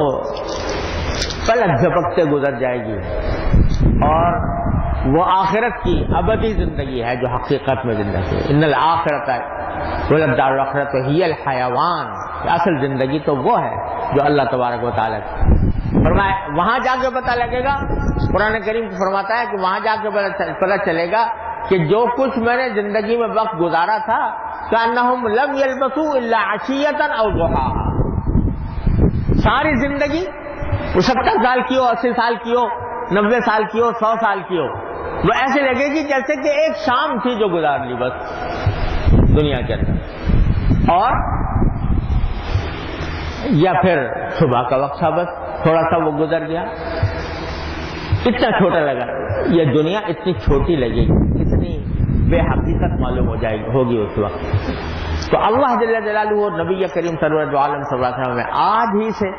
Speaker 1: پلک جھپکتے گزر جائے گی، اور وہ آخرت کی ابدی زندگی ہے جو حقیقت میں زندگی ہے۔ ان الآخرۃ وللدار الاخرۃ ہی الحیوان، اصل زندگی تو وہ ہے جو اللہ تبارک و تعالیٰ فرمائے۔ وہاں جا کے پتہ لگے گا، قرآن کریم فرماتا ہے کہ وہاں جا کے پتہ چلے گا کہ جو کچھ میں نے زندگی میں وقت گزارا تھا کأنہم لم یلبثوا الا عشیۃ او ضحاہا، ساری زندگی وہ 70 سال کی ہو، 80 سال کی ہو، 90 سال کی ہو، 100 سال کی ہو، وہ ایسے لگے گی جیسے کہ ایک شام تھی جو گزار لی بس دنیا کے اندر، اور یا پھر صبح کا وقت تھا بس تھوڑا سا وہ گزر گیا، اتنا چھوٹا لگا، یہ دنیا اتنی چھوٹی لگے گی، اتنی بے حقیقت معلوم ہو جائے گی ہوگی اس وقت۔ تو اللہ جل جلالہ نبی کریم سرور عالم صلی اللہ علیہ وسلم میں آج ہی سے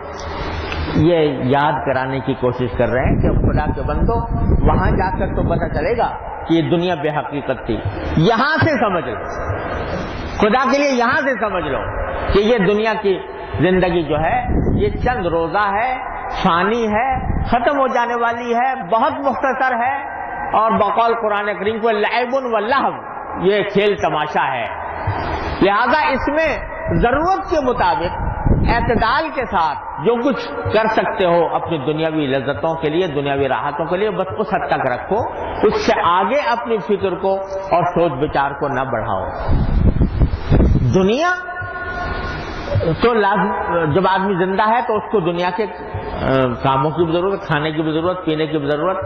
Speaker 1: یہ یاد کرانے کی کوشش کر رہے ہیں کہ خدا کے بندو وہاں جا کر تو پتہ چلے گا کہ یہ دنیا بے حقیقت تھی، یہاں سے سمجھ لو، خدا کے لیے یہاں سے سمجھ لو کہ یہ دنیا کی زندگی جو ہے یہ چند روزہ ہے، فانی ہے، ختم ہو جانے والی ہے، بہت مختصر ہے، اور بقول قرآن کریم کو لعب و لہو، یہ کھیل تماشا ہے، لہذا اس میں ضرورت کے مطابق اعتدال کے ساتھ جو کچھ کر سکتے ہو اپنی دنیاوی لذتوں کے لیے، دنیاوی راحتوں کے لیے، بس اس حد تک رکھو، اس سے آگے اپنی فکر کو اور سوچ بچار کو نہ بڑھاؤ۔ دنیا تو لازم، جب آدمی زندہ ہے تو اس کو دنیا کے کاموں کی بھی ضرورت، کھانے کی بھی ضرورت، پینے کی بھی ضرورت،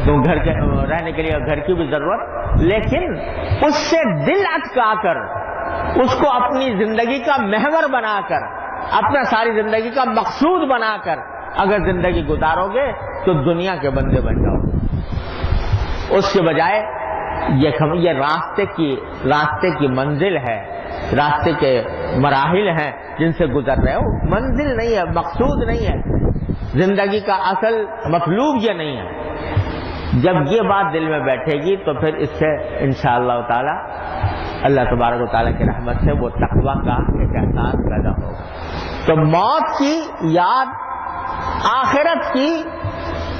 Speaker 1: تو گھر کے رہنے کے لیے گھر کی بھی ضرورت، لیکن اس سے دل اٹکا کر اس کو اپنی زندگی کا محور بنا کر، اپنا ساری زندگی کا مقصود بنا کر اگر زندگی گزارو گے تو دنیا کے بندے بن جاؤ۔ اس کے بجائے یہ راستے کی منزل ہے، راستے کے مراحل ہیں جن سے گزر رہے ہو، منزل نہیں ہے، مقصود نہیں ہے، زندگی کا اصل مطلوب یہ نہیں ہے۔ جب یہ بات دل میں بیٹھے گی تو پھر اس سے انشاءاللہ تعالی اللہ تبارک و تعالیٰ کی رحمت سے وہ تقویٰ کا ایک احساس پیدا ہوگا۔ تو موت کی یاد، آخرت کی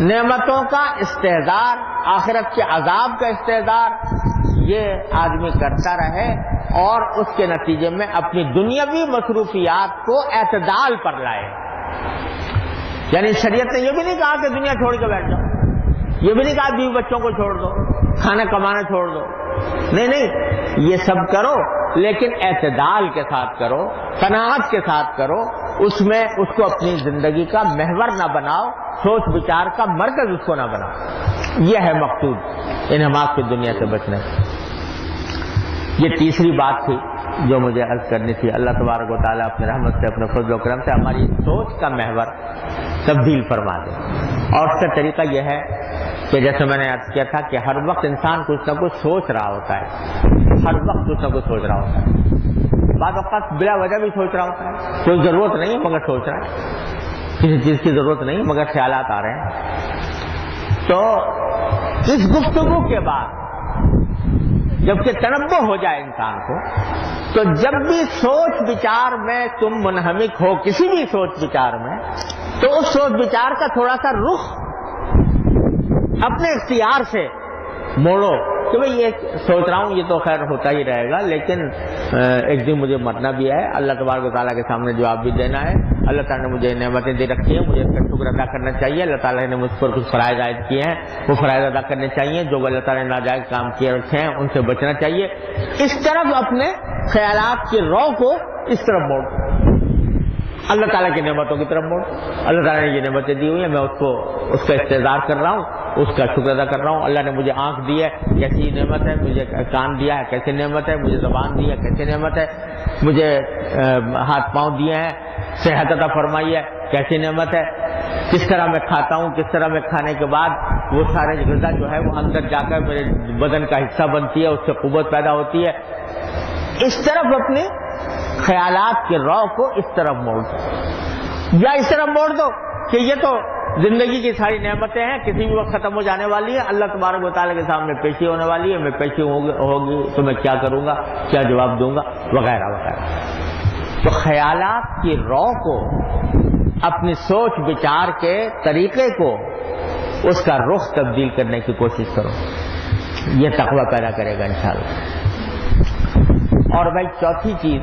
Speaker 1: نعمتوں کا استحضار، آخرت کے عذاب کا استحضار یہ آدمی کرتا رہے اور اس کے نتیجے میں اپنی دنیاوی مصروفیات کو اعتدال پر لائے۔ یعنی شریعت نے یہ بھی نہیں کہا کہ دنیا چھوڑ کے بیٹھ جاؤ، یہ بھی نہیں کہا بیوی بچوں کو چھوڑ دو، کھانا کمانا چھوڑ دو، نہیں، یہ سب کرو لیکن اعتدال کے ساتھ کرو، قناعت کے ساتھ کرو، اس میں اس کو اپنی زندگی کا محور نہ بناؤ، سوچ بچار کا مرکز اس کو نہ بناؤ۔ یہ ہے مقصود انحماق کی دنیا سے بچنے۔ یہ تیسری بات تھی جو مجھے عرض کرنی تھی۔ اللہ تبارک و تعالیٰ اپنے رحمت سے، اپنے فضل و کرم سے ہماری سوچ کا محور تبدیل فرما دے، اور اس کا طریقہ یہ ہے کہ جیسے میں نے عرض کیا تھا کہ ہر وقت انسان کچھ نہ کچھ سوچ رہا ہوتا ہے، ہر وقت کچھ نہ کچھ سوچ رہا ہوتا ہے، بعض اوقات بلا وجہ بھی سوچ رہا ہوتا ہے، کوئی ضرورت نہیں ہے مگر سوچ رہا ہے، کسی چیز کی ضرورت نہیں مگر خیالات آ رہے ہیں۔ تو اس گفتگو کے بعد جبکہ تنبہ ہو جائے انسان کو، تو جب بھی سوچ بچار میں تم منہمک ہو، کسی بھی سوچ بچار میں، تو اس سوچ بچار کا تھوڑا سا رخ اپنے اختیار سے موڑو کہ بھئی یہ سوچ رہا ہوں، یہ تو خیر ہوتا ہی رہے گا، لیکن ایک دن مجھے مرنا بھی ہے، اللہ تبارک و تعالیٰ کے سامنے جواب بھی دینا ہے، اللہ تعالیٰ نے مجھے نعمتیں دے رکھی ہیں، مجھے اس کا شکر ادا کرنا چاہیے، اللہ تعالیٰ نے مجھ پر کچھ فرائض عائد کیے ہیں، وہ فرائض ادا کرنے چاہیے، جو اللہ تعالیٰ نے ناجائز کام کیے رکھے ہیں ان سے بچنا چاہیے۔ اس طرف اپنے خیالات کی رو کو اس طرف موڑ، اللہ تعالیٰ کی نعمتوں کی طرف موڑ، اللہ تعالیٰ نے یہ نعمتیں دی ہوئی ہیں، میں اس کا استحضار کر رہا ہوں، اس کا شکر ادا کر رہا ہوں، اللہ نے مجھے آنکھ دی ہے، کیسی نعمت ہے، مجھے کان دیا ہے، کیسی نعمت ہے، مجھے زبان دی ہے، کیسی نعمت ہے، مجھے ہاتھ پاؤں دیے ہیں، صحت عطا فرمائی ہے، کیسی نعمت ہے، کس طرح میں کھاتا ہوں، کس طرح میں کھانے کے بعد وہ سارے غذا جو ہے وہ اندر جا کر میرے بدن کا حصہ بنتی ہے، اس سے قوت پیدا ہوتی ہے۔ اس طرف اپنے خیالات کے رو کو اس طرف موڑ دو، یا اس طرف موڑ دو کہ یہ تو زندگی کی ساری نعمتیں ہیں، کسی بھی وقت ختم ہو جانے والی ہے، اللہ تبارک و تعالیٰ کے سامنے پیشی ہونے والی ہے، میں پیشی ہوگی تو میں کیا کروں گا، کیا جواب دوں گا، وغیرہ وغیرہ۔ تو خیالات کی رو کو، اپنی سوچ بچار کے طریقے کو، اس کا رخ تبدیل کرنے کی کوشش کرو، یہ تقویٰ پیدا کرے گا انشاءاللہ۔ اور بھائی چوتھی چیز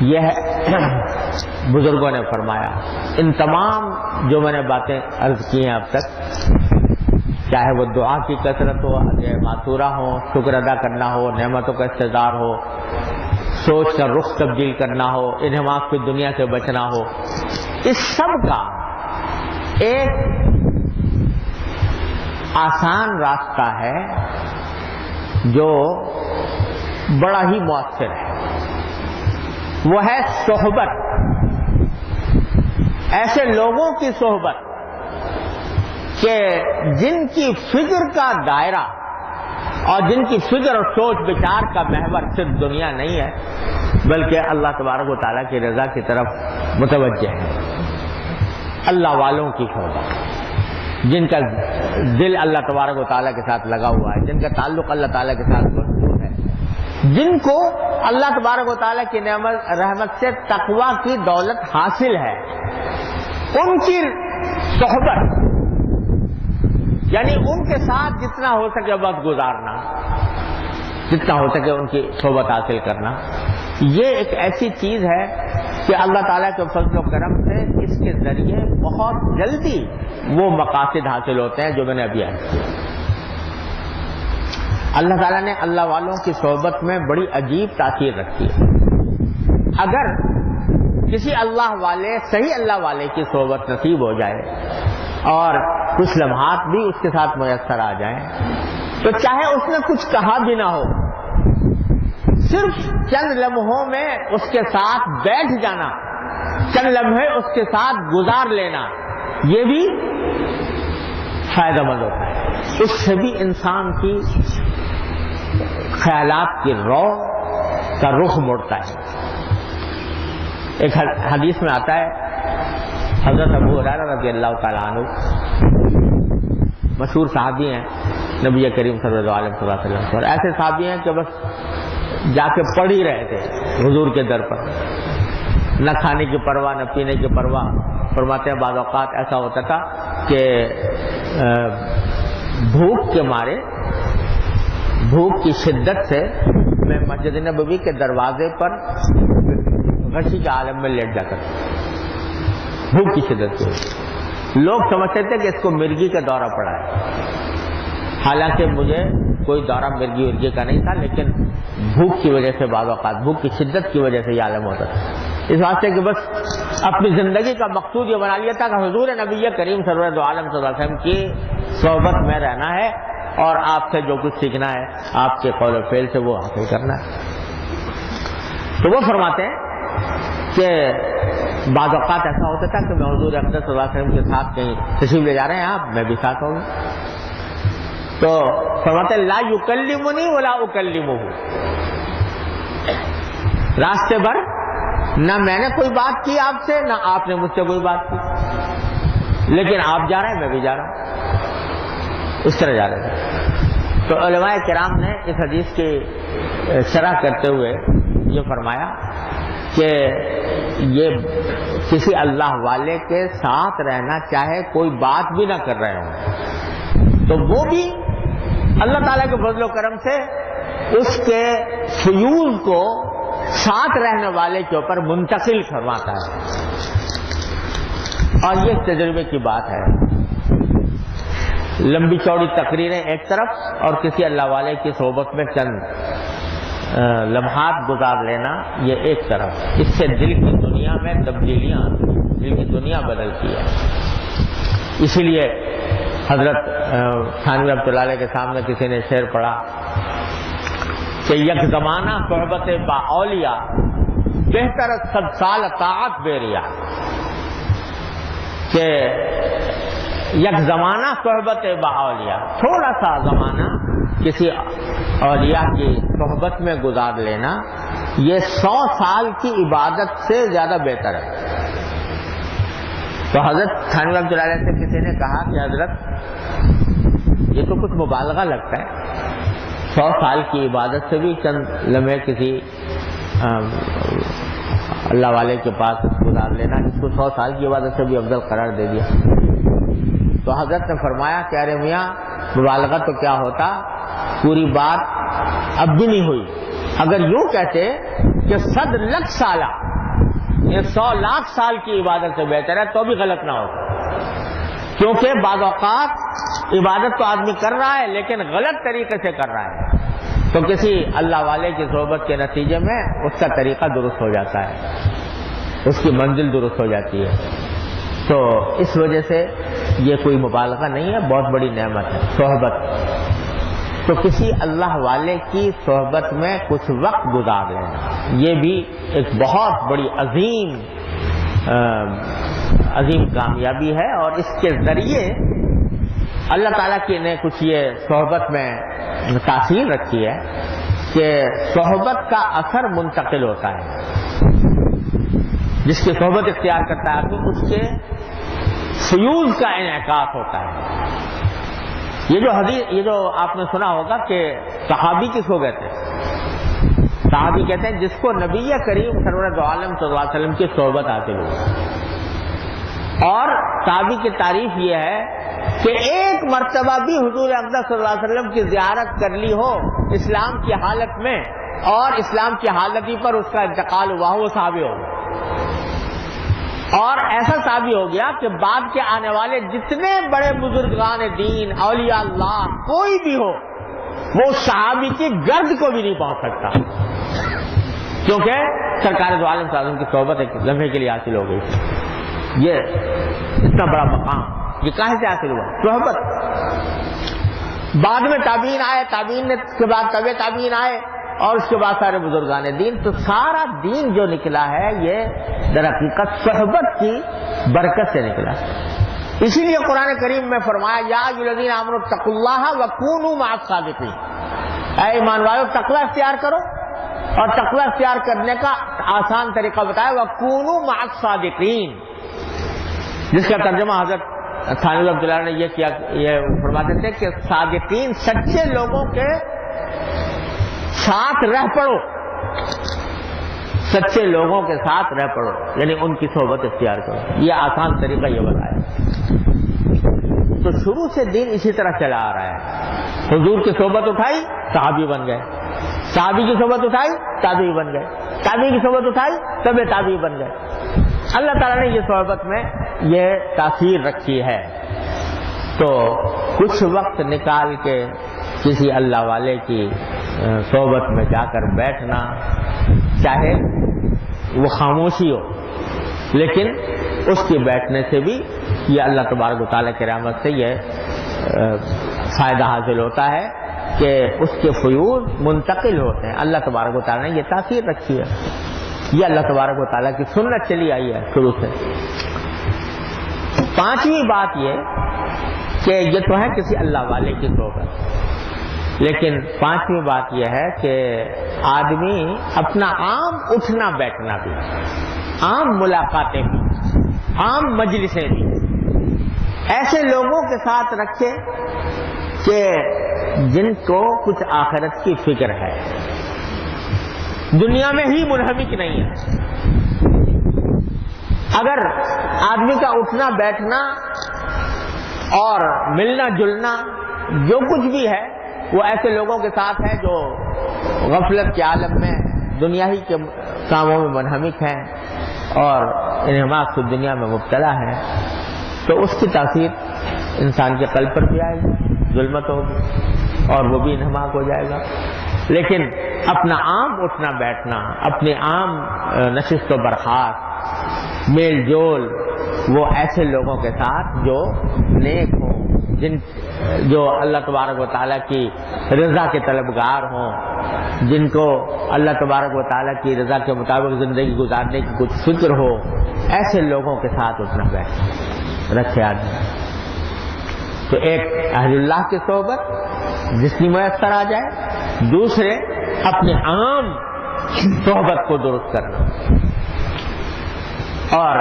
Speaker 1: یہ ہے، بزرگوں نے فرمایا، ان تمام جو میں نے باتیں عرض کی ہیں اب تک، چاہے وہ دعا کی کثرت ہو، ادعیہ معصورہ ہو، شکر ادا کرنا ہو، نعمتوں کا استحضار ہو، سوچ کا رخ تبدیل کرنا ہو، انحماق کی دنیا سے بچنا ہو، اس سب کا ایک آسان راستہ ہے جو بڑا ہی مؤثر ہے، وہ ہے صحبت، ایسے لوگوں کی صحبت کہ جن کی فکر کا دائرہ اور جن کی فکر اور سوچ بچار کا محور صرف دنیا نہیں ہے بلکہ اللہ تبارک و تعالیٰ کی رضا کی طرف متوجہ ہے۔ اللہ والوں کی صحبت، جن کا دل اللہ تبارک و تعالیٰ کے ساتھ لگا ہوا ہے، جن کا تعلق اللہ تعالیٰ کے ساتھ مضبوط ہے، جن کو اللہ تبارک و تعالیٰ کی نعمت رحمت سے تقویٰ کی دولت حاصل ہے، ان کی صحبت، یعنی ان کے ساتھ جتنا ہو سکے وقت گزارنا، جتنا ہو سکے ان کی صحبت حاصل کرنا، یہ ایک ایسی چیز ہے کہ اللہ تعالیٰ کے فضل و کرم سے اس کے ذریعے بہت جلدی وہ مقاصد حاصل ہوتے ہیں جو میں نے ابھی عرض کیا۔ اللہ تعالیٰ نے اللہ والوں کی صحبت میں بڑی عجیب تاثیر رکھی ہے۔ اگر کسی اللہ والے، صحیح اللہ والے کی صحبت نصیب ہو جائے اور کچھ لمحات بھی اس کے ساتھ میسر آ جائیں تو چاہے اس نے کچھ کہا بھی نہ ہو، صرف چند لمحوں میں اس کے ساتھ بیٹھ جانا، چند لمحے اس کے ساتھ گزار لینا، یہ بھی فائدہ مند ہوتا ہے۔ اس سے بھی انسان کی خیالات کی رو کا رخ مڑتا ہے۔ ایک حدیث میں آتا ہے، حضرت ابو ہریرہ رضی اللہ تعالیٰ عنہ مشہور صحابی ہیں نبی کریم صلی اللہ علیہ وسلم، اور ایسے صحابی ہیں کہ بس جا کے پڑھ ہی رہے تھے حضور کے در پر، نہ کھانے کی پرواہ نہ پینے کی پرواہ۔ فرماتے ہیں بعض اوقات ایسا ہوتا تھا کہ بھوک کے مارے، بھوک کی شدت سے میں مسجد نبوی کے دروازے پر غشی کے عالم میں لیٹ جاتا تھا، بھوک کی شدت سے۔ لوگ سمجھتے تھے کہ اس کو مرگی کا دورہ پڑا ہے، حالانکہ مجھے کوئی دورہ مرگی ورگی کا نہیں تھا، لیکن بھوک کی وجہ سے بعض اوقات، بھوک کی شدت کی وجہ سے یہ عالم ہوتا تھا۔ اس واسطے کہ بس اپنی زندگی کا مقصود یہ بنا لیا تھا کہ حضور نبی کریم صلی اللہ علیہ وسلم کی صحبت میں رہنا ہے اور آپ سے جو کچھ سیکھنا ہے آپ کے قول و فعل سے وہ حاصل کرنا ہے۔ تو وہ فرماتے ہیں کہ بعض اوقات ایسا ہوتا تھا کہ میں حضور اقدس صلی اللہ علیہ وسلم کے ساتھ کہیں تشریف لے جا رہے ہیں آپ، میں بھی ساتھ ہوں، تو فرماتے لا یکلمنی ولا اکلمہ، راستے بھر نہ میں نے کوئی بات کی آپ سے نہ آپ نے مجھ سے کوئی بات کی، لیکن آپ جا رہے ہیں میں بھی جا رہا ہوں، اس طرح جا رہے تھے۔ تو علماء کرام نے اس حدیث کی شرح کرتے ہوئے یہ فرمایا کہ یہ کسی اللہ والے کے ساتھ رہنا، چاہے کوئی بات بھی نہ کر رہے ہوں تو وہ بھی اللہ تعالیٰ کے فضل و کرم سے اس کے فیوز کو ساتھ رہنے والے کے اوپر منتقل فرماتا ہے، اور یہ تجربے کی بات ہے۔ لمبی چوڑی تقریریں ایک طرف اور کسی اللہ والے کی صحبت میں چند لمحات گزار لینا یہ ایک طرف، اس سے دل کی دنیا میں تبدیلیاں، دل کی دنیا بدلتی ہے۔ اسی لیے حضرت تھانوی رحمۃ اللہ علیہ کے سامنے کسی نے شعر پڑھا کہ یک زمانہ صحبت با اولیاء بہتر 100 سال طاعت بیریا، کہ یک زمانہ صحبت با اولیاء، تھوڑا سا زمانہ کسی اولیاء کی صحبت میں گزار لینا یہ 100 سال کی عبادت سے زیادہ بہتر ہے۔ تو حضرت تھانوی رحمۃ اللہ علیہ سے کسی نے کہا کہ حضرت یہ تو کچھ مبالغہ لگتا ہے، 100 سال کی عبادت سے بھی چند لمحے کسی اللہ والے کے پاس گزار لینا، اس کو 100 سال کی عبادت سے بھی افضل قرار دے دیا۔ تو حضرت نے فرمایا کہ ارے میاں مبالغہ تو کیا ہوتا، پوری بات اب بھی نہیں ہوئی۔ اگر یوں کہتے کہ 100 لاکھ سالہ یہ 100 لاکھ سال کی عبادت سے بہتر ہے تو بھی غلط نہ ہوتا، کیونکہ بعض اوقات عبادت تو آدمی کر رہا ہے لیکن غلط طریقے سے کر رہا ہے، تو کسی اللہ والے کی صحبت کے نتیجے میں اس کا طریقہ درست ہو جاتا ہے، اس کی منزل درست ہو جاتی ہے۔ تو اس وجہ سے یہ کوئی مبالغہ نہیں ہے، بہت بڑی نعمت ہے صحبت۔ تو کسی اللہ والے کی صحبت میں کچھ وقت گزار لینا، یہ بھی ایک بہت بڑی عظیم کامیابی ہے، اور اس کے ذریعے اللہ تعالیٰ کی نے کچھ یہ صحبت میں تاثیر رکھی ہے کہ صحبت کا اثر منتقل ہوتا ہے۔ جس کی صحبت اختیار کرتا ہے تو اس کے فیوز کا انعکاس ہوتا ہے۔ یہ جو آپ نے سنا ہوگا کہ صحابی کس کو کہتے ہیں؟ صحابی کہتے ہیں جس کو نبی کریم سرور دو عالم صلی اللہ علیہ وسلم کی صحبت حاصل ہو۔ اور صحابی کی تعریف یہ ہے کہ ایک مرتبہ بھی حضور اقدس صلی اللہ علیہ وسلم کی زیارت کر لی ہو اسلام کی حالت میں، اور اسلام کی حالت ہی پر اس کا انتقال ہوا ہو، وہ صحابی ہو گیا۔ اور ایسا صحابی ہو گیا کہ بعد کے آنے والے جتنے بڑے بزرگان دین، اولیاء اللہ، کوئی بھی ہو، وہ صحابی کی گرد کو بھی نہیں پہنچ سکتا، کیونکہ سرکار دو عالم صلی اللہ علیہ وسلم کی صحبت ایک لمحے کے لیے حاصل ہو گئی۔ یہ اتنا بڑا مقام یہ کہاں سے حاصل ہوا؟ صحبت۔ بعد میں تابعین آئے، تابعین کے بعد طبع تابعین آئے، اور اس کے بعد سارے بزرگان دین۔ تو سارا دین جو نکلا ہے یہ در حقیقت صحبت کی برکت سے نکلا۔ اسی لیے قرآن کریم میں فرمایا یا ایھا الذین آمنوا اتقوا اللہ وکونوا مع الصادقین، اے ایمان والو تقوی اختیار کرو، اور تقوی اختیار کرنے کا آسان طریقہ بتایا وکونوا مع الصادقین، جس کا ترجمہ حضرت تھانوی رحمۃ اللہ نے یہ کیا، یہ فرماتے تھے کہ صادقین سچے لوگوں کے ساتھ رہ پڑو، سچے لوگوں کے ساتھ رہ پڑو، یعنی ان کی صحبت اختیار کرو۔ یہ آسان طریقہ یہ بتایا۔ تو شروع سے دین اسی طرح چلا آ رہا ہے۔ حضور کی صحبت اٹھائی، صحابی بن گئے، صحابی کی صحبت اٹھائی، تابعی بن گئے، تابعی کی صحبت اٹھائی، طبع تابعی بن گئے۔ اللہ تعالیٰ نے یہ صحبت میں یہ تاثیر رکھی ہے۔ تو کچھ وقت نکال کے کسی اللہ والے کی صحبت میں جا کر بیٹھنا، چاہے وہ خاموشی ہو، لیکن اس کے بیٹھنے سے بھی یہ اللہ تبارک و تعالیٰ کی رحمت سے یہ فائدہ حاصل ہوتا ہے کہ اس کے فیوز منتقل ہوتے ہیں۔ اللہ تبارک و تعالیٰ نے یہ تاثیر رکھی ہے، یہ اللہ تبارک و تعالیٰ کی سنت چلی آئی ہے شروع سے۔ پانچویں بات یہ کہ یہ تو ہے کسی اللہ والے کی صحبت، لیکن پانچویں بات یہ ہے کہ آدمی اپنا عام اٹھنا بیٹھنا بھی، عام ملاقاتیں بھی، عام مجلسیں بھی ایسے لوگوں کے ساتھ رکھے کہ جن کو کچھ آخرت کی فکر ہے، دنیا میں ہی منہمک نہیں ہے۔ اگر آدمی کا اٹھنا بیٹھنا اور ملنا جلنا جو کچھ بھی ہے وہ ایسے لوگوں کے ساتھ ہے جو غفلت کے عالم میں دنیا ہی کے کاموں میں منہمک ہیں اور انہماک کی دنیا میں مبتلا ہیں، تو اس کی تاثیر انسان کے قلب پر بھی آئے گی، ظلمت ہوگی اور وہ بھی انہماک ہو جائے گا۔ لیکن اپنا عام اٹھنا بیٹھنا، اپنے عام نشست و برخاست، میل جول، وہ ایسے لوگوں کے ساتھ جو نیک ہوں، جو اللہ تبارک و تعالیٰ کی رضا کے طلبگار ہوں، جن کو اللہ تبارک و تعالیٰ کی رضا کے مطابق زندگی گزارنے کی کچھ فکر ہو، ایسے لوگوں کے ساتھ اٹھنا بیٹھنا رکھے آدمی۔ تو ایک اہل اللہ کی صحبت جس کی میسر آ جائے، دوسرے اپنے عام صحبت کو درست کرنا۔ اور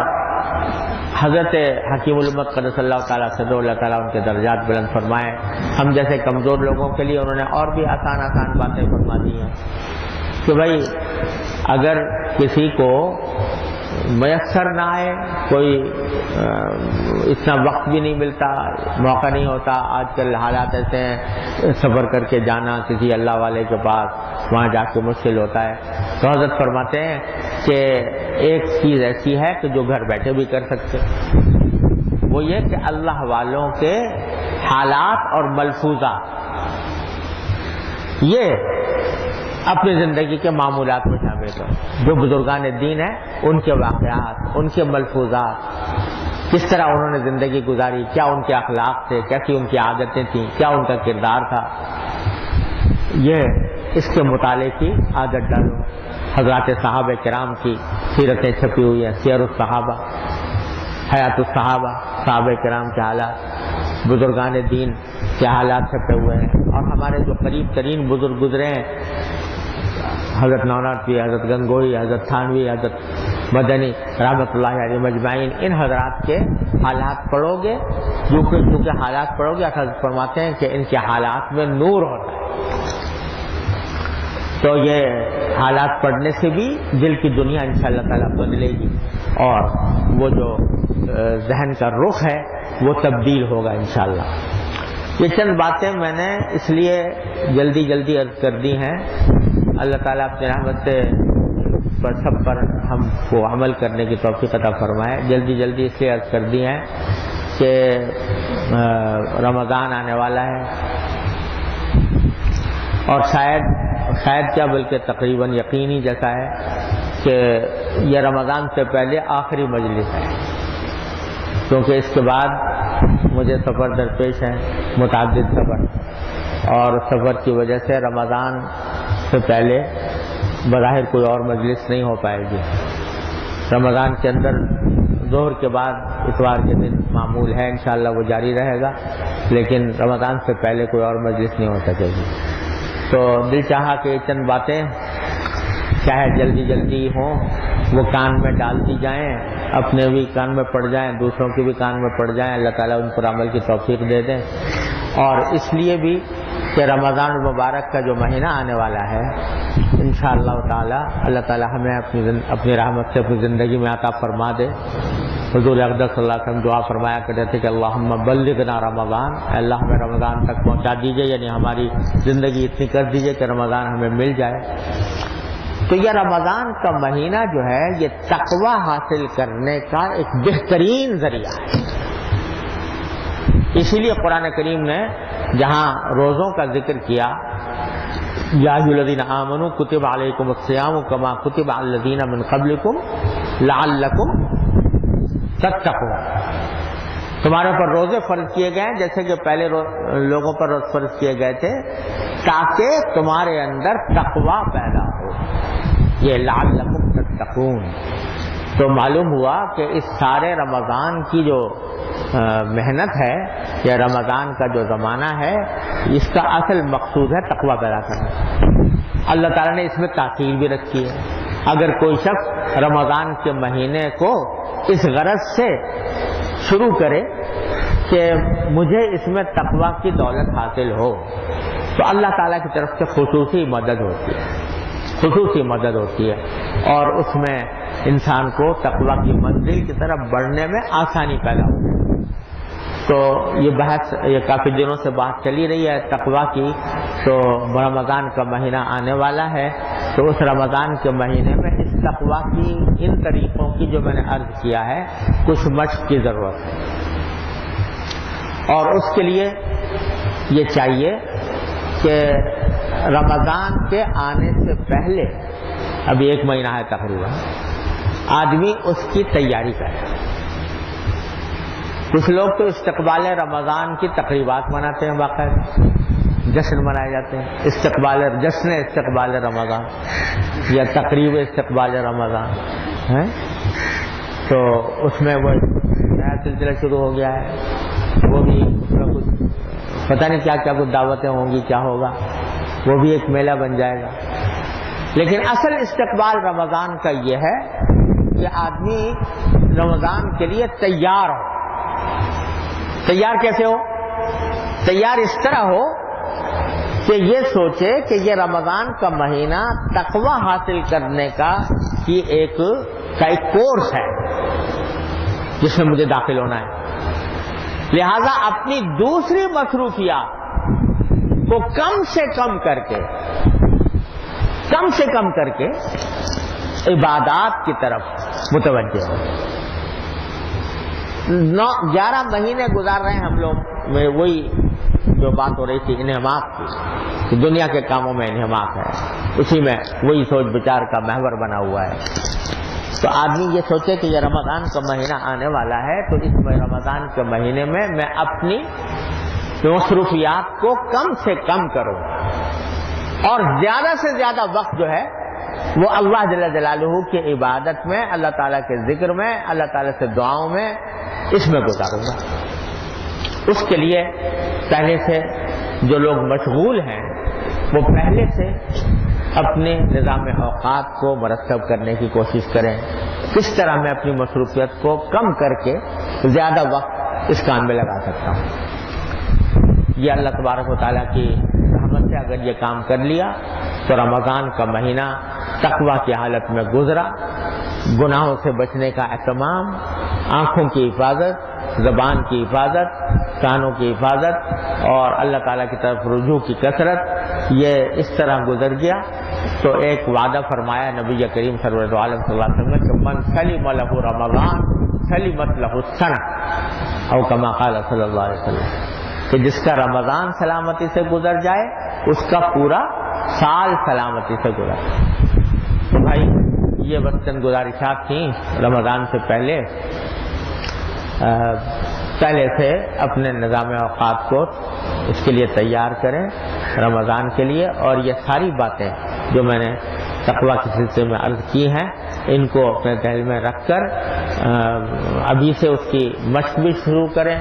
Speaker 1: حضرت حکیم الامت قدس اللہ تعالیٰ صدر اللہ تعالیٰ ان کے درجات بلند فرمائے، ہم جیسے کمزور لوگوں کے لیے انہوں نے اور بھی آسان آسان باتیں فرما دی ہیں کہ بھائی اگر کسی کو میسر نہ آئے، کوئی اتنا وقت بھی نہیں ملتا، موقع نہیں ہوتا، آج کل حالات ایسے ہیں سفر کر کے جانا کسی اللہ والے کے پاس، وہاں جا کے مشکل ہوتا ہے، تو حضرت فرماتے ہیں کہ ایک چیز ایسی ہے کہ جو گھر بیٹھے بھی کر سکتے، وہ یہ کہ اللہ والوں کے حالات اور ملفوظات یہ اپنی زندگی کے معمولات میں شامل کرو. جو بزرگان دین ہیں ان کے واقعات، ان کے ملفوظات، کس طرح انہوں نے زندگی گزاری، کیا ان کے اخلاق تھے، کیسی ان کی عادتیں تھیں، کیا ان کا کردار تھا، یہ اس کے مطالعے کی عادت ڈالو. حضرات صحابہ کرام کی سیرتیں چھپی ہوئی ہیں، سیر الصحابہ، حیات الصحابہ، صحابہ کرام کے حالات، بزرگان دین کے حالات چھپے ہوئے ہیں. اور ہمارے جو قریب ترین بزرگ گزرے ہیں، حضرت نوناتوی، حضرت گنگوئی، حضرت تھانوی، حضرت مدنی رحمۃ اللہ علیہ مجمعین، ان حضرات کے حالات پڑھو گے، جو حالات پڑھو گے، حضرت فرماتے ہیں کہ ان کے حالات میں نور ہوتا ہے. تو یہ حالات پڑھنے سے بھی دل کی دنیا انشاءاللہ تعالیٰ بدلے گی، اور وہ جو ذہن کا رخ ہے وہ تبدیل ہوگا انشاءاللہ. یہ چند باتیں میں نے اس لیے جلدی عرض کر دی ہیں. اللہ تعالیٰ اپنی رحمت سے پر سب پر ہم کو عمل کرنے کی توفیق عطا فرمائے. جلدی اس لیے عرض کر دی ہیں کہ رمضان آنے والا ہے، اور شاید کیا بلکہ تقریباً یقینی جیسا ہے کہ یہ رمضان سے پہلے آخری مجلس ہے، کیونکہ اس کے بعد مجھے سفر درپیش ہے، متعدد سفر، اور سفر کی وجہ سے رمضان سے پہلے بظاہر کوئی اور مجلس نہیں ہو پائے گی. رمضان کے اندر ظہر کے بعد اتوار کے دن معمول ہے، انشاءاللہ وہ جاری رہے گا، لیکن رمضان سے پہلے کوئی اور مجلس نہیں ہو سکے گی. تو دل چاہا کہ چند باتیں چاہے جلدی ہوں وہ کان میں ڈالتی جائیں، اپنے بھی کان میں پڑ جائیں، دوسروں کے بھی کان میں پڑ جائیں. اللہ تعالیٰ ان پر عمل کی توفیق دے دیں. اور اس لیے بھی کہ رمضان المبارک کا جو مہینہ آنے والا ہے انشاءاللہ تعالیٰ اللہ تعالیٰ ہمیں اپنی رحمت سے اپنی زندگی میں عطا فرما دے. حضور اقدس صلی اللہ علیہ وسلم دعا فرمایا کرتے تھے کہ اللہم بلغنا رمضان، اللہ ہمیں رمضان تک پہنچا دیجئے، یعنی ہماری زندگی اتنی کر دیجئے کہ رمضان ہمیں مل جائے. تو یہ رمضان کا مہینہ جو ہے یہ تقوی حاصل کرنے کا ایک بہترین ذریعہ ہے. اسی لیے قرآن کریم نے جہاں روزوں کا ذکر کیا، یا ایھا الذین آمنوا کتب علیکم الصیام کما کتب علی الذین من قبلکم لعلکم تتقون، تمہارے اوپر روزے فرض کیے گئے ہیں جیسے کہ پہلے لوگوں پر روز فرض کیے گئے تھے، تاکہ تمہارے اندر تقوی پیدا ہو. یہ لعلکم تتقون. تو معلوم ہوا کہ اس سارے رمضان کی جو محنت ہے، یا رمضان کا جو زمانہ ہے، اس کا اصل مقصود ہے تقوی پیدا کرنا. اللہ تعالیٰ نے اس میں تاخیر بھی رکھی ہے. اگر کوئی شخص رمضان کے مہینے کو اس غرض سے شروع کرے کہ مجھے اس میں تقوی کی دولت حاصل ہو، تو اللہ تعالیٰ کی طرف سے خصوصی مدد ہوتی ہے، اور اس میں انسان کو تقوی کی منزل کی طرف بڑھنے میں آسانی پیدا ہوتی ہے. تو یہ بحث یہ کافی دنوں سے بات چلی رہی ہے تقوی کی. تو رمضان کا مہینہ آنے والا ہے، تو اس رمضان کے مہینے میں اس تقوی کی ان طریقوں کی جو میں نے عرض کیا ہے کچھ مشق کی ضرورت ہے. اور اس کے لیے یہ چاہیے کہ رمضان کے آنے سے پہلے، ابھی ایک مہینہ ہے تقریباً، آدمی اس کی تیاری کرے. کچھ لوگ تو استقبال رمضان کی تقریبات مناتے ہیں، باقاعدہ جشن منائے جاتے ہیں، جشن استقبال رمضان یا تقریب استقبال رمضان ہے. تو اس میں وہ نیا سلسلہ شروع ہو گیا ہے، وہ بھی کچھ پتہ نہیں کیا کچھ دعوتیں ہوں گی، کیا ہوگا، وہ بھی ایک میلہ بن جائے گا. لیکن اصل استقبال رمضان کا یہ ہے کہ آدمی رمضان کے لیے تیار ہو. تیار کیسے ہو؟ تیار اس طرح ہو کہ یہ سوچے کہ یہ رمضان کا مہینہ تقوی حاصل کرنے کا ایک کورس ہے جس میں مجھے داخل ہونا ہے. لہذا اپنی دوسری مصروفیات کو کم سے کم کر کے عبادات کی طرف متوجہ ہو. 11 مہینے گزار رہے ہیں ہم لوگ میں، وہی جو بات ہو رہی تھی انہماک کی کہ دنیا کے کاموں میں انہماک ہے، اسی میں وہی سوچ بچار کا محور بنا ہوا ہے. تو آدمی یہ سوچے کہ یہ رمضان کا مہینہ آنے والا ہے، تو اس رمضان کے مہینے میں میں اپنی مصروفیات کو کم سے کم کروں اور زیادہ سے زیادہ وقت جو ہے وہ اللہ جل جلالہ کی عبادت میں، اللہ تعالیٰ کے ذکر میں، اللہ تعالیٰ سے دعاؤں میں، اس میں گزاروں گا. اس کے لیے پہلے سے جو لوگ مشغول ہیں وہ پہلے سے اپنے نظام اوقات کو مرتب کرنے کی کوشش کریں. کس طرح میں اپنی مصروفیت کو کم کر کے زیادہ وقت اس کام میں لگا سکتا ہوں. یہ اللہ تبارک و تعالیٰ کی رحمت سے اگر یہ کام کر لیا تو رمضان کا مہینہ تقویٰ کی حالت میں گزرا، گناہوں سے بچنے کا اہتمام، آنکھوں کی حفاظت، زبان کی حفاظت، کانوں کی حفاظت اور اللہ تعالیٰ کی طرف رجوع کی کثرت، یہ اس طرح گزر گیا تو ایک وعدہ فرمایا نبی کریم سرور عالم صلی اللہ علیہ وسلم کہ من سلم لہ رمضان سلمت لہ السنہ، او کما قال صلی اللہ علیہ وسلم، کہ جس کا رمضان سلامتی سے گزر جائے اس کا پورا سال سلامتی سے گزر. تو بھائی یہ وقتاً گزارشات تھیں رمضان سے پہلے سے اپنے نظام اوقات کو اس کے لیے تیار کریں رمضان کے لیے. اور یہ ساری باتیں جو میں نے تقویٰ کے سلسلے میں عرض کی ہیں ان کو اپنے دل میں رکھ کر ابھی سے اس کی مشق بھی شروع کریں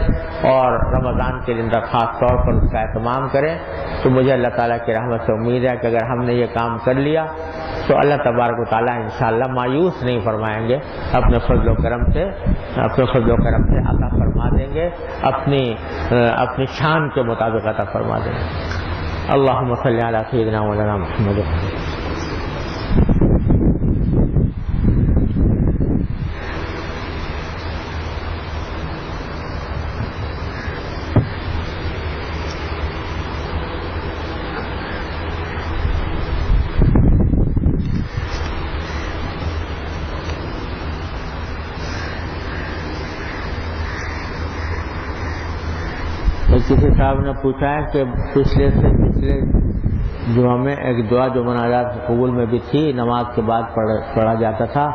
Speaker 1: اور رمضان کے اندر خاص طور پر اس کا اہتمام کریں. تو مجھے اللہ تعالیٰ کی رحمت سے امید ہے کہ اگر ہم نے یہ کام کر لیا تو اللہ تبارک و تعالیٰ انشاءاللہ مایوس نہیں فرمائیں گے، اپنے فضل و کرم سے عطا فرما دیں گے، اپنی شان کے مطابق عطا فرما دیں گے. اللہم صلی علی سیدنا مولانا محمد. کسی صاحب نے پوچھا ہے کہ پچھلے جمعہ میں ایک دعا جو مناجات قبول میں بھی تھی نماز کے بعد پڑھا جاتا تھا،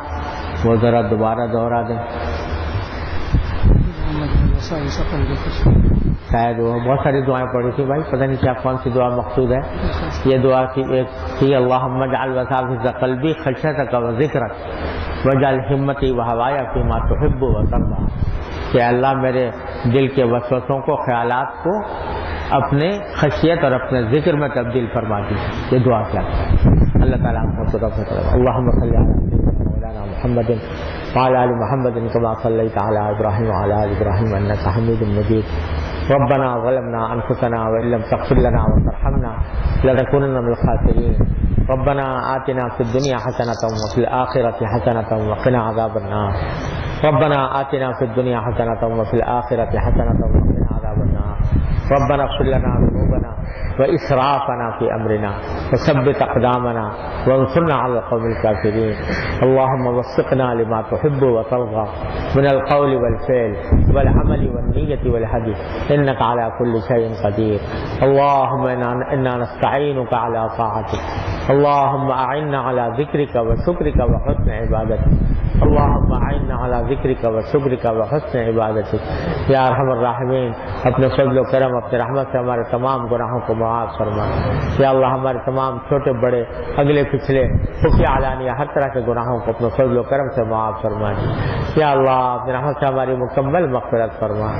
Speaker 1: وہ ذرا دوبارہ دوہرا دیں. شاید وہ بہت ساری دعائیں پڑھی تھی بھائی، پتہ نہیں کیا کون سی دعا مقصود ہے. یہ دعا کی ایک تھی اللہم اجعل وساوس قلبی خشیتک و ذکرک واجعل ہمتی و ہوایا فیما تحب و ترضی، کہ اللہ میرے دل کے وسوسوں کو، خیالات کو اپنے خشیت اور اپنے ذکر میں تبدیل فرما دی. یہ دعا کیا ہے اللہ تعالیٰ ہم سب کو توفیق دے. اللہم صلی علی سیدنا مولانا محمد وعلی آل محمد کما صلیت علی ابراہیم وعلی آل ابراہیم انک حمید مجید. ربنا ظلمنا انفسنا وان لم تغفر لنا وترحمنا لنكونن من الخاسرین. ربنا آتنا فی الدنیا حسنۃ وفی الآخرۃ حسنۃ وقنا عذاب النار. ربنا آتنا فی الدنیا حسنۃ وفی الآخرۃ حسنۃ وقنا عذاب النار. ربنا اغفر لنا ذنوبنا وإسرافنا في أمرنا وثبت أقدامنا وانصرنا على القوم الكافرين. اللهم وفقنا لما تحب وترضى من القول والفعل والعمل والنية والهدي إنك على كل شيء قدير. اللهم إنا نستعينك على طاعتك. اللهم أعنا على ذكرك وشكرك وحسن عبادتك. اللهم أعنا على ذكرك وشكرك وحسن عبادتك. یا ارحم الراحمین، اپنے فضل و کرم، اپنے رحمت سے ہمارے تمام گناہوں کو معاف فرما. یا اللہ ہمارے تمام چھوٹے بڑے اگلے پچھلے خفیہ علانیہ ہر طرح کے گناہوں کو اپنے فضل و کرم سے معاف فرما. یا اللہ اپنے رحمت سے ہماری مکمل مغفرت فرما.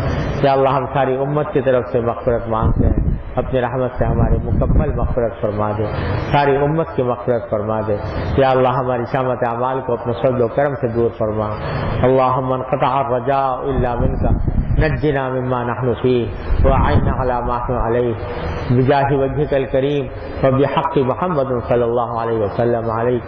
Speaker 1: یا اللہ ہم ساری امت کی طرف سے مغفرت مانگتے ہیں، اپنی رحمت سے ہماری مکمل مغفرت فرما دے، ساری امت کی مغفرت فرما دے. یا اللہ ہماری شامت اعمال کو اپنے فضل و کرم سے دور فرما. اللہم انقطع الرجاء الا منک نجنا مما نحن فيه وأعنا على ما نحن عليه بجاه وجهك الكريم وبحق محمد صلى الله عليه وسلم عليك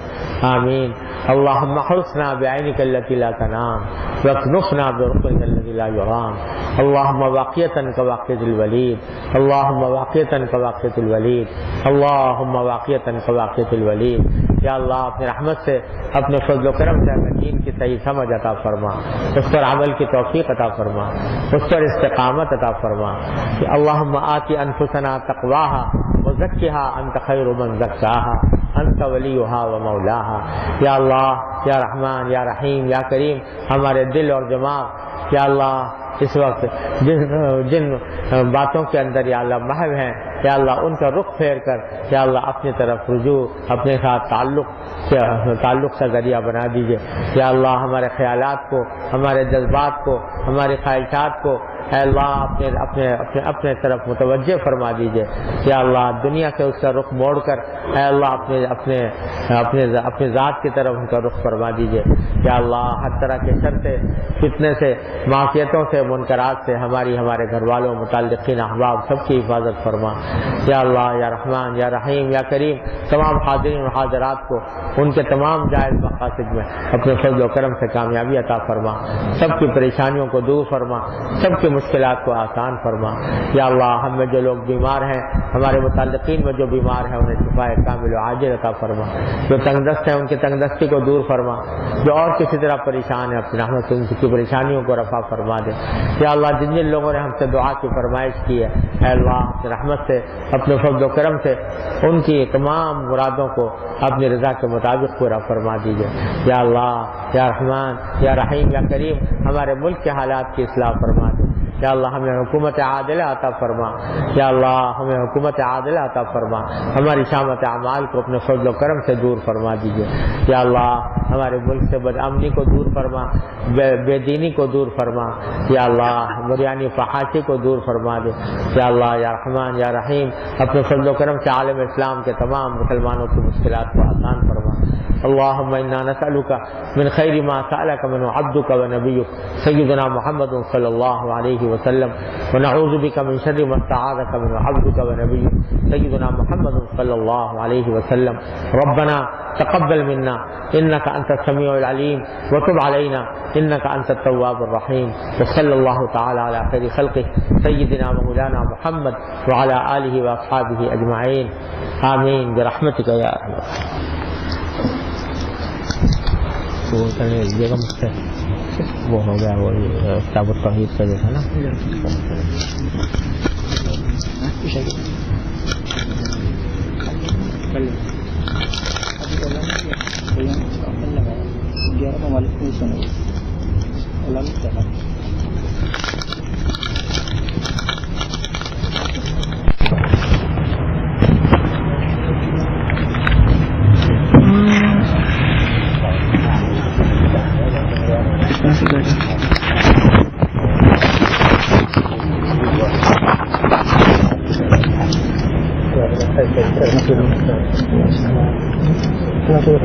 Speaker 1: آمين. اللهم احرسنا بعينك التي لا تنام واكنفنا بركنك الذي لا يرام. اللهم واقية كواقية الوليد، اللهم واقية كواقية الوليد، اللهم واقية كواقية الوليد. یا اللہ اپنی رحمت سے اپنے فضل و کرم سے ہمیں دین کی صحیح سمجھ عطا فرما، اس پر عمل کی توفیق عطا فرما، اس پر استقامت عطا فرما. کہ اللہم آتی انفسنا تقواها وزکها انت خیر من زکاها انت ولیہا و مولاہا. یا اللہ یا رحمان یا رحیم یا کریم، ہمارے دل اور دماغ یا اللہ اس وقت جن باتوں کے اندر یا اللہ محو ہیں، یا اللہ ان کا رخ پھیر کر یا اللہ اپنی طرف رجوع، اپنے ساتھ تعلق کا ذریعہ بنا دیجیے. یا اللہ ہمارے خیالات کو، ہمارے جذبات کو، ہماری خواہشات کو اے اللہ اپنے طرف متوجہ فرما دیجیے. یا اللہ دنیا سے اس کا رخ موڑ کر اے اللہ اپنے ذات کی طرف ان کا رخ فرما دیجیے. یا اللہ ہر طرح کے شر سے، فتنے سے، معصیتوں سے، منکرات سے ہمارے گھر والوں، متعلقین، احباب سب کی حفاظت فرما. یا اللہ یا رحمان یا رحیم یا کریم، تمام حاضرین و حاضرات کو ان کے تمام جائز مقاصد میں اپنے فضل و کرم سے کامیابی عطا فرما. سب کی پریشانیوں کو دور فرما، سب کی مشکلات کو آسان فرما. یا اللہ ہم میں جو لوگ بیمار ہیں، ہمارے متعلقین میں جو بیمار ہیں، انہیں شفا کامل و عاجل عطا فرما. جو تنگ دست ہیں ان کی تنگ دستی کو دور فرما. جو اور کسی طرح پریشان ہیں اپنی رحمت سے ان کی پریشانیوں کو رفع فرما دے. یا اللہ جن لوگوں نے ہم سے دعا کی فرمائش کی ہے اے اللہ اپنی رحمت سے، اپنے فضل و کرم سے ان کی تمام مرادوں کو اپنی رضا کے مطابق پورا فرما دیجیے. یا اللہ یا رحمان یا رحیم یا کریم، ہمارے ملک کے حالات کی اصلاح فرما دے. یا اللہ ہمیں حکومت عادلہ عطا فرما. یا اللہ ہمیں حکومت عادلہ عطا فرما. ہماری شامت اعمال کو اپنے فضل و کرم سے دور فرما دیجیے. یا اللہ ہمارے ملک سے بد امنی کو دور فرما، بے دینی کو دور فرما. یا اللہ بریانی فحاشی کو دور فرما دے. یا اللہ یا رحمان یا رحیم اپنے فضل و کرم سے عالم اسلام کے تمام مسلمانوں کی مشکلات کو آسان فرما. اللہم انا نسألک من خیر ما سألک من عبدک و نبیک سیدنا محمد صلی اللہ علیہ وسلم، ونعوذ بک من شر ما استعاذک من عبدک و نبیک سیدنا محمد صلی اللہ علیہ وسلم. ربنا تقبل منا انك انت السميع العليم وتب علينا انك انت التواب الرحيم. وصلى الله تعالى على خير خلقه سيدنا ومولانا محمد وعلى اله واصحابه اجمعين آمين برحمتك يا ارحم الراحمين. وہ کرنے دیجیے گا مجھ سے، وہ ہو گیا وہ کتاب التوحید کا جو تھا نا. Gracias.